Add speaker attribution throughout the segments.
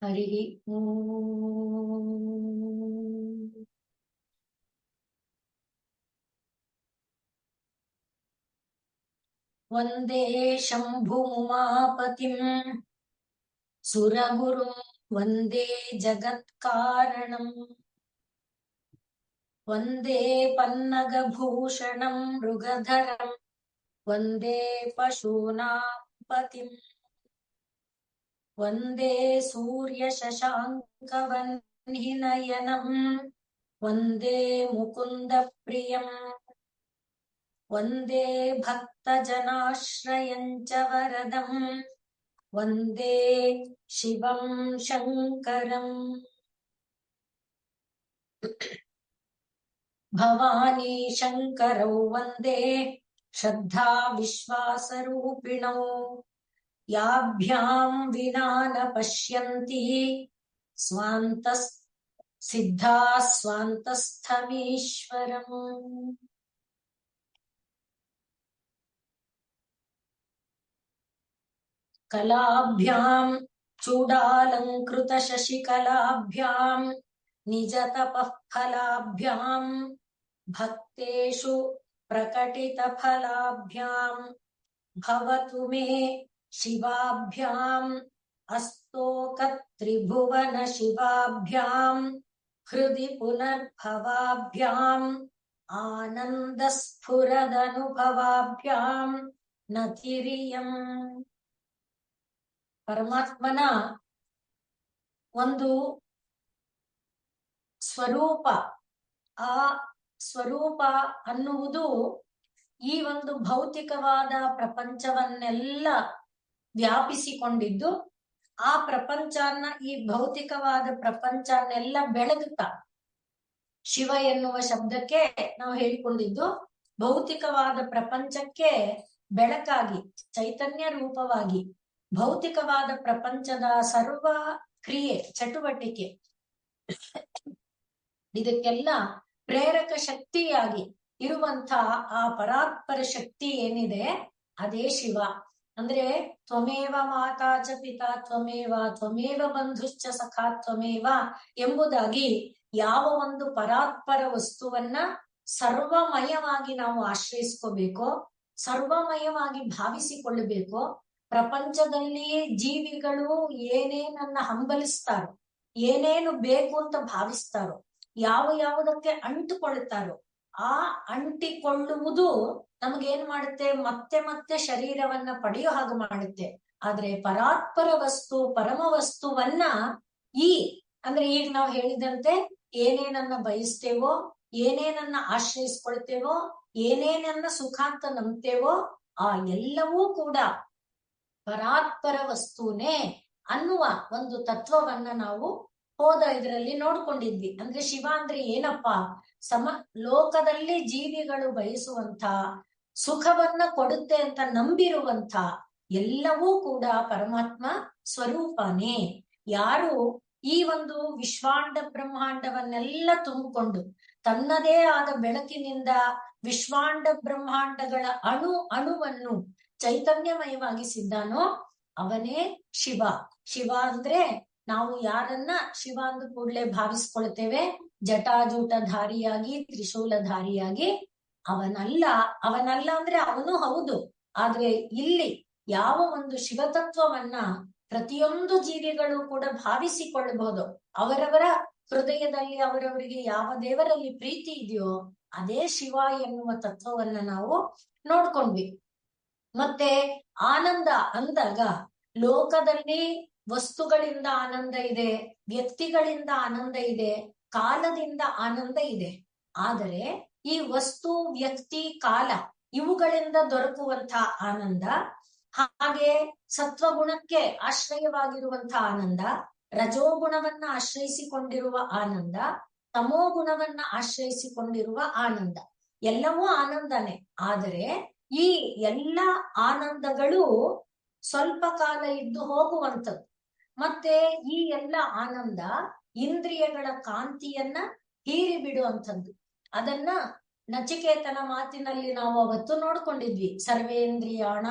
Speaker 1: ಹರಿ ಓಂ. ವಂದೇ ಶಂಭುಮಾಪತಿಂ ಸುರಗುರುಂ ವಂದೇ ಜಗತ್ಕಾರಣಂ ವಂದೇ ಪನ್ನಗಭೂಷಣಂ ಮೃಗಧರಂ ವಂದೇ ಪಶೂನಾಂ ಪತಿಂ ವಂದೇ ಸೂರ್ಯಶಶಾಂಕವನ್ಹಿನಯನಂ ವಂದೇ ಮುಕುಂದಪ್ರಿಯಂ ವಂದೇ ಭಕ್ತಜನಾಶ್ರಯಂ ಚ ವರದಂ ವಂದೇ ಶಿವಂ ಶಂಕರಂ. ಭವಾನಿ ಶಂಕರೌ ವಂದೇ ಶ್ರದ್ಧಾ ವಿಶ್ವಾಸರೂಪಿಣೌ ಯಾಭ್ಯಾಂ ವಿನಾ ನ ಪಶ್ಯಂತಿ ಸ್ವಾಂತಸ್ ಸಿದ್ಧಾ ಸ್ವಾಂತಸ್ಥಮೀಶ್ವರಂ. ಕಲಾಭ್ಯಾಂ ಚೂಡಾಲಂಕೃತ ಶಶಿಕಲಾಭ್ಯಾಂ ನಿಜತಪಃ ಫಲಾಭ್ಯಾಂ ಭಕ್ತೇಷು ಪ್ರಕಟಿತ ಫಲಾಭ್ಯಾಂ ಭವತು ಮೇ ಶಿವಾಭ್ಯಾಂ ಅಸ್ತೋಕ ತ್ರಿಭುವನ ಶಿವಾಭ್ಯಾಂ ಹೃದಿ ಪುನರ್ಭವಾಭ್ಯಾಂ ಆನಂದ ಸ್ಫುರದನುಭವಾಭ್ಯಾಂ ನತಿರಿಯಂ. ಪರಮಾತ್ಮನ ಒಂದು ಸ್ವರೂಪ, ಆ ಸ್ವರೂಪ ಅನ್ನುವುದು ಈ ಒಂದು ಭೌತಿಕವಾದ ಪ್ರಪಂಚವನ್ನೆಲ್ಲ ವ್ಯಾಪಿಸಿಕೊಂಡಿದ್ದು, ಆ ಪ್ರಪಂಚನ, ಈ ಭೌತಿಕವಾದ ಪ್ರಪಂಚನೆಲ್ಲ ಬೆಳಗುತ್ತಾ, ಶಿವ ಎನ್ನುವ ಶಬ್ದಕ್ಕೆ ನಾವು ಹೇಳಿಕೊಂಡಿದ್ದು ಭೌತಿಕವಾದ ಪ್ರಪಂಚಕ್ಕೆ ಬೆಳಕಾಗಿ, ಚೈತನ್ಯ ರೂಪವಾಗಿ, ಭೌತಿಕವಾದ ಪ್ರಪಂಚದ ಸರ್ವ ಕ್ರಿಯೆ ಚಟುವಟಿಕೆ ಇದಕ್ಕೆಲ್ಲ ಪ್ರೇರಕ ಶಕ್ತಿಯಾಗಿ ಇರುವಂತಹ ಆ ಪರಾತ್ಪರ ಶಕ್ತಿ ಏನಿದೆ ಅದೇ ಶಿವ. ಅಂದ್ರೆ ತ್ವಮೇವ ಮಾತಾ ಚ ಪಿತಾ ತ್ವಮೇವ ತ್ವಮೇವ ಬಂಧುಶ್ಚ ಸಖಾ ತ್ವಮೇವ ಎಂಬುದಾಗಿ ಯಾವ ಒಂದು ಪರಾತ್ಪರ ವಸ್ತುವನ್ನ ಸರ್ವಮಯವಾಗಿ ನಾವು ಆಶ್ರಯಿಸ್ಕೋಬೇಕೋ, ಸರ್ವಮಯವಾಗಿ ಭಾವಿಸಿಕೊಳ್ಳಬೇಕೋ, ಪ್ರಪಂಚದಲ್ಲಿ ಜೀವಿಗಳು ಏನೇನನ್ನ ಹಂಬಲಿಸ್ತಾರೋ, ಏನೇನು ಬೇಕು ಅಂತ ಭಾವಿಸ್ತಾರೋ, ಯಾವುದಕ್ಕೆ ಅಂಟುಕೊಳ್ತಾರೋ, ಆ ಅಂಟಿಕೊಳ್ಳುವುದು ನಮಗೇನ್ ಮಾಡುತ್ತೆ, ಮತ್ತೆ ಮತ್ತೆ ಶರೀರವನ್ನ ಪಡೆಯೋ ಹಾಗೆ ಮಾಡುತ್ತೆ. ಆದ್ರೆ ಪರಾತ್ಪರ ವಸ್ತು, ಪರಮ ವಸ್ತುವನ್ನ ಅಂದ್ರೆ ಈಗ ನಾವು ಹೇಳಿದಂತೆ ಏನೇನನ್ನ ಬಯಸ್ತೇವೋ, ಏನೇನನ್ನ ಆಶ್ರಯಿಸ್ಕೊಳ್ತೇವೋ, ಏನೇನನ್ನ ಸುಖ ಅಂತ ನಂಬ್ತೇವೋ ಆ ಎಲ್ಲವೂ ಕೂಡ ಪರಾತ್ಪರ ವಸ್ತುನೇ ಅನ್ನುವ ಒಂದು ತತ್ವವನ್ನ ನಾವು ಹೋದ ಇದರಲ್ಲಿ ನೋಡ್ಕೊಂಡಿದ್ವಿ. ಅಂದ್ರೆ ಶಿವ ಅಂದ್ರೆ ಏನಪ್ಪಾ, ಲೋಕದಲ್ಲಿ ಜೀವಿಗಳು ಬಯಸುವಂತ ಸುಖವನ್ನ ಕೊಡುತ್ತೆ ಅಂತ ನಂಬಿರುವಂತ ಎಲ್ಲವೂ ಕೂಡ ಪರಮಾತ್ಮ ಸ್ವರೂಪನೇ. ಯಾರು ಈ ಒಂದು ವಿಶ್ವಾಂಡ ಬ್ರಹ್ಮಾಂಡವನ್ನೆಲ್ಲ ತುಂಬಿಕೊಂಡು ತನ್ನದೇ ಆದ ಬೆಳಕಿನಿಂದ ವಿಶ್ವಾಂಡ ಬ್ರಹ್ಮಾಂಡಗಳ ಅಣುವನ್ನು ಚೈತನ್ಯಮಯವಾಗಿಸಿದ್ದಾನೋ ಅವನೇ ಶಿವ. ಶಿವ ಅಂದ್ರೆ ನಾವು ಯಾರನ್ನ ಶಿವ ಅಂದ ಕೂಡಲೇ ಭಾವಿಸ್ಕೊಳ್ತೇವೆ, ಜಟಾಜೂಟಧಾರಿಯಾಗಿ ತ್ರಿಶೂಲಧಾರಿಯಾಗಿ. ಅವನಲ್ಲ ಅಂದ್ರೆ ಅವನು ಹೌದು, ಆದ್ರೆ ಇಲ್ಲಿ ಯಾವ ಒಂದು ಶಿವತತ್ವವನ್ನ ಪ್ರತಿಯೊಂದು ಜೀವಿಗಳು ಕೂಡ ಭಾವಿಸಿಕೊಳ್ಳಬಹುದು. ಅವರವರ ಹೃದಯದಲ್ಲಿ ಅವರವರಿಗೆ ಯಾವ ದೇವರಲ್ಲಿ ಪ್ರೀತಿ ಇದೆಯೋ ಅದೇ ಶಿವ ಎನ್ನುವ ತತ್ವವನ್ನ ನಾವು ನೋಡ್ಕೊಂಡ್ವಿ. ಮತ್ತೆ ಆನಂದ ಅಂದಾಗ ಲೋಕದಲ್ಲಿ ವಸ್ತುಗಳಿಂದ ಆನಂದ ಇದೆ, ವ್ಯಕ್ತಿಗಳಿಂದ ಆನಂದ ಇದೆ, ಕಾಲದಿಂದ ಆನಂದ ಇದೆ. ಆದರೆ ಈ ವಸ್ತು, ವ್ಯಕ್ತಿ, ಕಾಲ ಇವುಗಳಿಂದ ದೊರಕುವಂತಹ ಆನಂದ, ಹಾಗೆ ಸತ್ವಗುಣಕ್ಕೆ ಆಶ್ರಯವಾಗಿರುವಂತಹ ಆನಂದ, ರಜೋಗುಣವನ್ನ ಆಶ್ರಯಿಸಿಕೊಂಡಿರುವ ಆನಂದ, ತಮೋಗುಣವನ್ನ ಆಶ್ರಯಿಸಿಕೊಂಡಿರುವ ಆನಂದ, ಎಲ್ಲವೂ ಆನಂದನೇ. ಆದರೆ ಈ ಎಲ್ಲ ಆನಂದಗಳು ಸ್ವಲ್ಪ ಕಾಲ ಇದ್ದು ಹೋಗುವಂಥದ್ದು. ಮತ್ತೆ ಈ ಎಲ್ಲ ಆನಂದ ಇಂದ್ರಿಯಗಳ ಕಾಂತಿಯನ್ನ ಹೀರಿ ಬಿಡುವಂಥದ್ದು. ಅದನ್ನ ನಚಿಕೇತನ ಮಾತಿನಲ್ಲಿ ನಾವು ಅವತ್ತು ನೋಡ್ಕೊಂಡಿದ್ವಿ, ಸರ್ವೇಂದ್ರಿಯಾಣ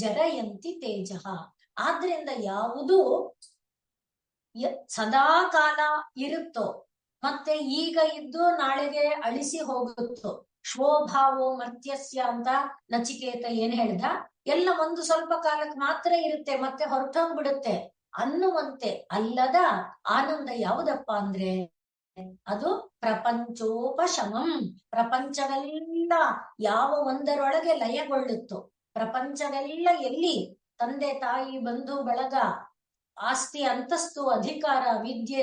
Speaker 1: ಜರಯಂತಿ ತೇಜಃ. ಆದ್ರಿಂದ ಸದಾ ಕಾಲ ಇರುತ್ತೋ, ಮತ್ತೆ ಈಗ ಇದ್ದು ನಾಳೆಗೆ ಅಳಿಸಿ ಹೋಗುತ್ತೋ. ಶ್ವೋಭಾವೋ ಮರ್ತ್ಯಸ್ಯ ಅಂತ ನಚಿಕೇತ ಏನ್ ಹೇಳ್ದ, ಎಲ್ಲ ಒಂದು ಸ್ವಲ್ಪ ಕಾಲಕ್ಕೆ ಮಾತ್ರ ಇರುತ್ತೆ, ಮತ್ತೆ ಹೊರಟೋಗ್ಬಿಡುತ್ತೆ ಅನ್ನುವಂತೆ ಅಲ್ಲದ ಆನಂದ ಯಾವುದಪ್ಪ ಅಂದ್ರೆ ಅದು ಪ್ರಪಂಚೋಪಶಮಂ. ಪ್ರಪಂಚವೆಲ್ಲ ಯಾವ ಒಂದರೊಳಗೆ ಲಯಗೊಳ್ಳುತ್ತೋ, ಪ್ರಪಂಚವೆಲ್ಲ ಎಲ್ಲಿ ತಂದೆ ತಾಯಿ ಬಂಧು ಬಳಗ ಆಸ್ತಿ ಅಂತಸ್ತು ಅಧಿಕಾರ ವಿದ್ಯೆ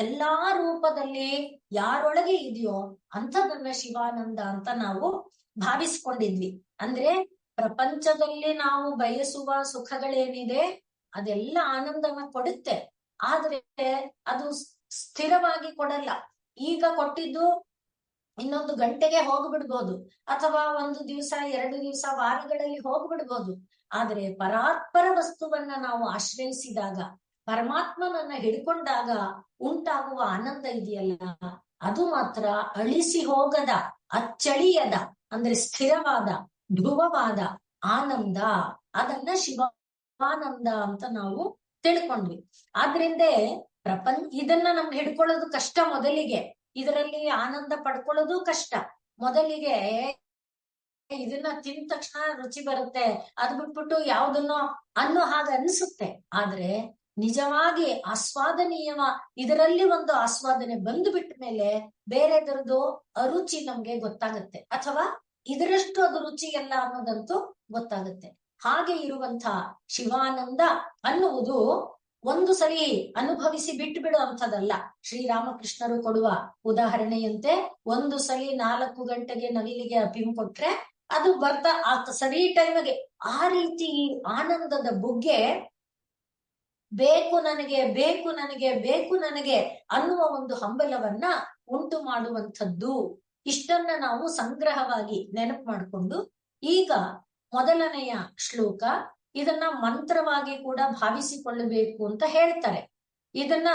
Speaker 1: ಎಲ್ಲಾ ರೂಪದಲ್ಲಿ ಯಾರೊಳಗೆ ಇದೆಯೋ ಅಂಥದನ್ನ ಶಿವಾನಂದ ಅಂತ ನಾವು ಭಾವಿಸ್ಕೊಂಡಿದ್ವಿ. ಅಂದ್ರೆ ಪ್ರಪಂಚದಲ್ಲಿ ನಾವು ಬಯಸುವ ಸುಖಗಳೇನಿದೆ ಅದೆಲ್ಲ ಆನಂದನ ಕೊಡುತ್ತೆ, ಆದ್ರೆ ಅದು ಸ್ಥಿರವಾಗಿ ಕೊಡಲ್ಲ. ಈಗ ಕೊಟ್ಟಿದ್ದು ಇನ್ನೊಂದು ಗಂಟೆಗೆ ಹೋಗ್ಬಿಡ್ಬೋದು, ಅಥವಾ ಒಂದು ದಿವಸ 2 ದಿವಸ ವಾರಗಳಲ್ಲಿ ಹೋಗ್ಬಿಡ್ಬೋದು. ಆದ್ರೆ ಪರಾತ್ಪರ ವಸ್ತುವನ್ನ ನಾವು ಆಶ್ರಯಿಸಿದಾಗ, ಪರಮಾತ್ಮನನ್ನ ಹಿಡ್ಕೊಂಡಾಗ ಉಂಟಾಗುವ ಆನಂದ ಇದೆಯಲ್ಲ, ಅದು ಮಾತ್ರ ಅಳಿಸಿ ಹೋಗದ, ಅಚ್ಚಳಿಯದ, ಅಂದ್ರೆ ಸ್ಥಿರವಾದ ಧ್ರುವವಾದ ಆನಂದ. ಅದನ್ನ ಶಿವಾನಂದ ಅಂತ ನಾವು ತಿಳ್ಕೊಂಡ್ವಿ. ಆದ್ರಿಂದ ಇದನ್ನ ನಮ್ಗೆ ಹಿಡ್ಕೊಳ್ಳೋದು ಕಷ್ಟ ಮೊದಲಿಗೆ, ಇದರಲ್ಲಿ ಆನಂದ ಪಡ್ಕೊಳ್ಳೋದು ಕಷ್ಟ ಮೊದಲಿಗೆ. ಇದನ್ನ ತಿಂದ ತಕ್ಷಣ ರುಚಿ ಬರುತ್ತೆ, ಅದ್ ಬಿಟ್ಬಿಟ್ಟು ಯಾವ್ದನ್ನೋ ಅನ್ನೋ ಹಾಗೆ ಅನ್ಸುತ್ತೆ. ಆದ್ರೆ ನಿಜವಾಗಿ ಆಸ್ವಾದನೀಯವ ಇದರಲ್ಲಿ ಒಂದು ಆಸ್ವಾದನೆ ಬಂದು ಬಿಟ್ಟ ಮೇಲೆ ಬೇರೆದರದು ಅರುಚಿ ನಮ್ಗೆ ಗೊತ್ತಾಗುತ್ತೆ, ಅಥವಾ ಇದರಷ್ಟು ಅದು ರುಚಿ ಎಲ್ಲ ಅನ್ನೋದಂತೂ ಗೊತ್ತಾಗುತ್ತೆ. ಹಾಗೆ ಇರುವಂತ ಶಿವಾನಂದ ಅನ್ನುವುದು ಒಂದು ಸರಿ ಅನುಭವಿಸಿ ಬಿಟ್ಟು ಬಿಡು ಅಂತದಲ್ಲ. ಶ್ರೀರಾಮಕೃಷ್ಣರು ಕೊಡುವ ಉದಾಹರಣೆಯಂತೆ ಒಂದು ಸಲಿ 4 ಗಂಟೆಗೆ ನವಿಲಿಗೆ ಅಫೀಮ್ ಕೊಟ್ರೆ ಅದು ಬರ್ತಾ ಸರಿ ಟೈಮ್ಗೆ ಆ ರೀತಿ ಆನಂದದ ಬುಗ್ಗೆ ಬೇಕು ನನಗೆ ಬೇಕು ನನಗೆ ಬೇಕು ನನಗೆ ಅನ್ನುವ ಒಂದು ಹಂಬಲವನ್ನ ಉಂಟು ಮಾಡುವಂಥದ್ದು. ಇಷ್ಟನ್ನ ನಾವು ಸಂಗ್ರಹವಾಗಿ ನೆನಪು ಮಾಡಿಕೊಂಡು ಈಗ ಮೊದಲನೆಯ ಶ್ಲೋಕ, ಇದನ್ನ ಮಂತ್ರವಾಗಿ ಕೂಡ ಭಾವಿಸಿಕೊಳ್ಳಬೇಕು ಅಂತ ಹೇಳ್ತಾರೆ. ಇದನ್ನ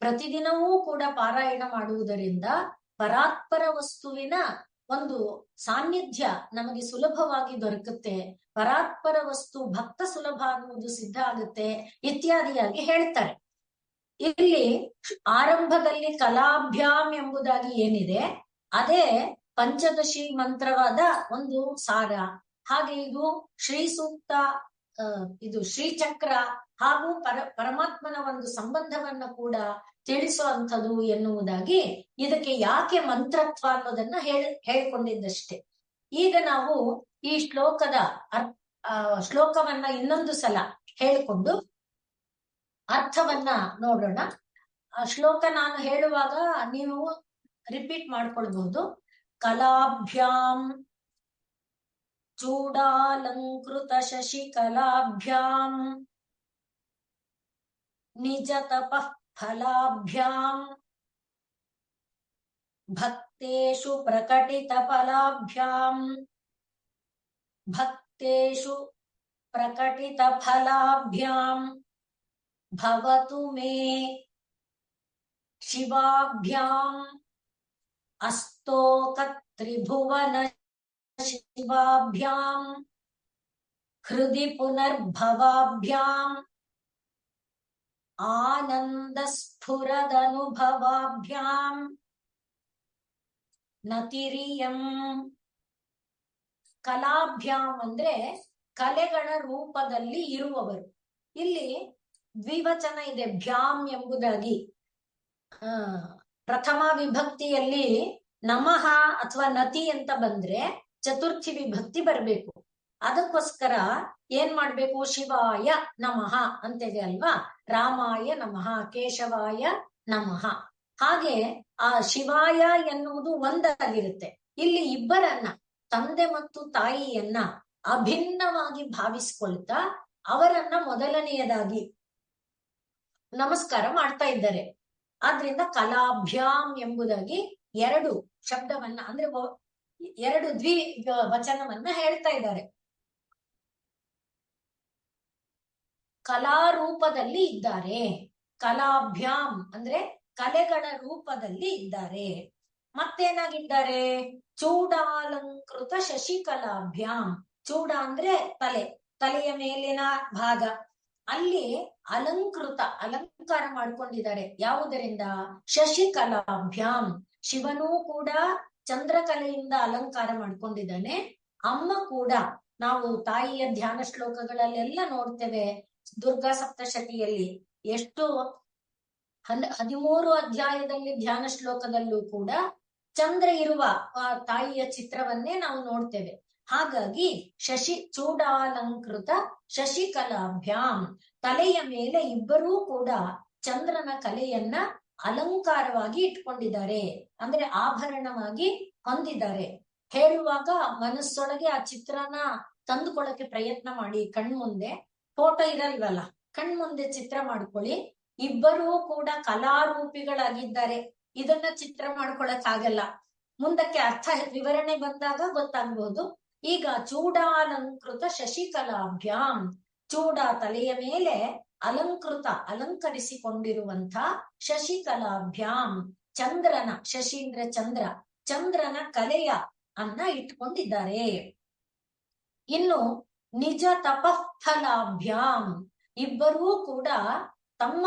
Speaker 1: ಪ್ರತಿದಿನವೂ ಕೂಡ ಪಾರಾಯಣ ಮಾಡುವುದರಿಂದ ಪರಾತ್ಪರ ವಸ್ತುವಿನ ಒಂದು ಸಾನ್ನಿಧ್ಯ ನಮಗೆ ಸುಲಭವಾಗಿ ದೊರಕುತ್ತೆ, ಪರಾತ್ಪರ ವಸ್ತು ಭಕ್ತ ಸುಲಭ ಅನ್ನುವುದು ಸಿದ್ಧ ಆಗುತ್ತೆ ಇತ್ಯಾದಿಯಾಗಿ ಹೇಳ್ತಾರೆ. ಇಲ್ಲಿ ಆರಂಭದಲ್ಲಿ ಕಲಾಭ್ಯಾಮ್ ಎಂಬುದಾಗಿ ಏನಿದೆ ಅದೇ ಪಂಚದಶಿ ಮಂತ್ರವಾದ ಒಂದು ಸಾರ. ಹಾಗೆ ಇದು ಶ್ರೀ ಸೂಕ್ತ, ಇದು ಶ್ರೀಚಕ್ರ ಹಾಗೂ ಪರಮಾತ್ಮನ ಒಂದು ಸಂಬಂಧವನ್ನ ಕೂಡ ತಿಳಿಸುವಂಥದ್ದು ಎನ್ನುವುದಾಗಿ ಇದಕ್ಕೆ ಯಾಕೆ ಮಂತ್ರತ್ವ ಅನ್ನೋದನ್ನ ಹೇಳ್ಕೊಂಡಿದ್ದಷ್ಟೇ. ಈಗ ನಾವು ಈ ಶ್ಲೋಕವನ್ನ ಇನ್ನೊಂದು ಸಲ ಹೇಳಿಕೊಂಡು ಅರ್ಥವನ್ನ ನೋಡೋಣ. ಶ್ಲೋಕ ನಾನು ಹೇಳುವಾಗ ನೀವು ರಿಪೀಟ್ ಮಾಡ್ಕೊಳ್ಬಹುದು. ಕಲಾಭ್ಯಾಂ ಚೂಡಾಲಂಕೃತ ಶಶಿಕಲಾಭ್ಯಾಂ ನಿಜ ತಪಃ ಫಲಾಭ್ಯಾಂ ಭಕ್ತೇಷು ಪ್ರಕಟಿತ ಫಲಾಭ್ಯಾಂ ಭಕ್ತೇಷು ಪ್ರಕಟಿತ ಫಲಾಭ್ಯಾಂ ಭವತು ಮೇ ಶಿವಾಭ್ಯಾಂ ಅಸ್ತೋಕ ತ್ರಿಭುವನ ಶಿವಾಭ್ಯಾಂ ಹೃದಿ ಪುನರ್ಭವಾಭ್ಯಾಂ ಆನಂದ ಸ್ಫುರದನುಭವಾಭ್ಯಾಂ ನತಿರಿಯಂ. ಕಲಾಭ್ಯಾಂ ಅಂದ್ರೆ ಕಲೆಗಳ ರೂಪದಲ್ಲಿ ಇರುವವರು. ಇಲ್ಲಿ ದ್ವಿವಚನ ಇದೆ ಭ್ಯಾಂ ಎಂಬುದಾಗಿ. ಪ್ರಥಮ ವಿಭಕ್ತಿಯಲ್ಲಿ ನಮಃ ಅಥವಾ ನತಿ ಅಂತ ಬಂದ್ರೆ ಚತುರ್ಥಿ ವಿಭಕ್ತಿ ಬರ್ಬೇಕು. ಅದಕ್ಕೋಸ್ಕರ ಏನ್ ಮಾಡ್ಬೇಕು, ಶಿವಾಯ ನಮಃ ಅಂತಿದೆ ಅಲ್ವಾ, ರಾಮಾಯ ನಮಃ ಕೇಶವಾಯ ನಮಃ. ಹಾಗೆ ಆ ಶಿವಾಯ ಎನ್ನುವುದು ಒಂದಾಗಿರುತ್ತೆ. ಇಲ್ಲಿ ಇಬ್ಬರನ್ನ, ತಂದೆ ಮತ್ತು ತಾಯಿಯನ್ನ ಅಭಿನ್ನವಾಗಿ ಭಾವಿಸ್ಕೊಳ್ತಾ ಅವರನ್ನ ಮೊದಲನೆಯದಾಗಿ ನಮಸ್ಕಾರ ಮಾಡ್ತಾ ಇದ್ದಾರೆ. ಆದ್ರಿಂದ ಕಲಾಭ್ಯಾಂ ಎಂಬುದಾಗಿ 2 ಶಬ್ದವನ್ನ ಅಂದ್ರೆ 2 ದ್ವಿವಚನವನ್ನ ಹೇಳ್ತಾ ಇದ್ದಾರೆ. ಕಲಾರೂಪದಲ್ಲಿ ಇದ್ದಾರೆ. ಕಲಾಭ್ಯಾಂ ಅಂದ್ರೆ ಕಲೆಗಳ ರೂಪದಲ್ಲಿ ಇದ್ದಾರೆ. ಮತ್ತೇನಾಗಿದ್ದಾರೆ, ಚೂಡಾಲಂಕೃತ ಶಶಿಕಲಾಭ್ಯಾಂ. ಚೂಡ ಅಂದ್ರೆ ತಲೆ, ತಲೆಯ ಮೇಲಿನ ಭಾಗ, ಅಲ್ಲಿ ಅಲಂಕಾರ ಮಾಡ್ಕೊಂಡಿದ್ದಾರೆ. ಯಾವುದರಿಂದ? ಶಶಿಕಲಾಭ್ಯಾಂ. ಶಿವನೂ ಕೂಡ ಚಂದ್ರಕಲೆಯಿಂದ ಅಲಂಕಾರ ಮಾಡ್ಕೊಂಡಿದ್ದಾನೆ. ಅಮ್ಮ ಕೂಡ ನಾವು ತಾಯಿಯ ಧ್ಯಾನ ಶ್ಲೋಕಗಳಲ್ಲೆಲ್ಲ ನೋಡ್ತೇವೆ. ದುರ್ಗಾ ಸಪ್ತಶತಿಯಲ್ಲಿ ಎಷ್ಟು 13 ಅಧ್ಯಾಯದಲ್ಲಿ ಧ್ಯಾನ ಶ್ಲೋಕದಲ್ಲೂ ಕೂಡ ಚಂದ್ರ ಇರುವ ಆ ತಾಯಿಯ ಚಿತ್ರವನ್ನೇ ನಾವು ನೋಡ್ತೇವೆ. ಹಾಗಾಗಿ ಚೂಡಾಲಂಕೃತ ಶಶಿಕಲಾಭ್ಯಾಂ, ತಲೆಯ ಮೇಲೆ ಇಬ್ಬರೂ ಕೂಡ ಚಂದ್ರನ ಕಲೆಯನ್ನ ಅಲಂಕಾರವಾಗಿ ಇಟ್ಕೊಂಡಿದ್ದಾರೆ, ಅಂದ್ರೆ ಆಭರಣವಾಗಿ ಹೊಂದಿದ್ದಾರೆ. ಹೇಳುವಾಗ ಮನಸ್ಸೊಳಗೆ ಆ ಚಿತ್ರನ ತಂದುಕೊಳ್ಳಕ್ಕೆ ಪ್ರಯತ್ನ ಮಾಡಿ. ಕಣ್ಮುಂದೆ ಫೋಟೋ ಇರಲ್ವಲ್ಲ, ಕಣ್ಮುಂದೆ ಚಿತ್ರ ಮಾಡ್ಕೊಳ್ಳಿ. ಇಬ್ಬರೂ ಕೂಡ ಕಲಾರೂಪಿಗಳಾಗಿದ್ದಾರೆ. ಇದನ್ನ ಚಿತ್ರ ಮಾಡ್ಕೊಳಕ್ ಆಗಲ್ಲ, ಮುಂದಕ್ಕೆ ಅರ್ಥ ವಿವರಣೆ ಬಂದಾಗ ಗೊತ್ತಾಗ್ಬಹುದು. ಈಗ ಚೂಡಾಲಂಕೃತ ಶಶಿಕಲಾಭ್ಯಾಂ, ಚೂಡ ತಲೆಯ ಮೇಲೆ ಅಲಂಕರಿಸಿಕೊಂಡಿರುವಂತ ಶಶಿಕಲಾಭ್ಯಾಂ, ಚಂದ್ರನ, ಶಶಿ ಅಂದ್ರೆ ಚಂದ್ರ, ಚಂದ್ರನ ಕಲೆಯ ಅನ್ನ ಇಟ್ಕೊಂಡಿದ್ದಾರೆ. ಇನ್ನು ನಿಜ ತಪಃಫಲಾಭ್ಯಾಂ, ಇಬ್ಬರೂ ಕೂಡ ತಮ್ಮ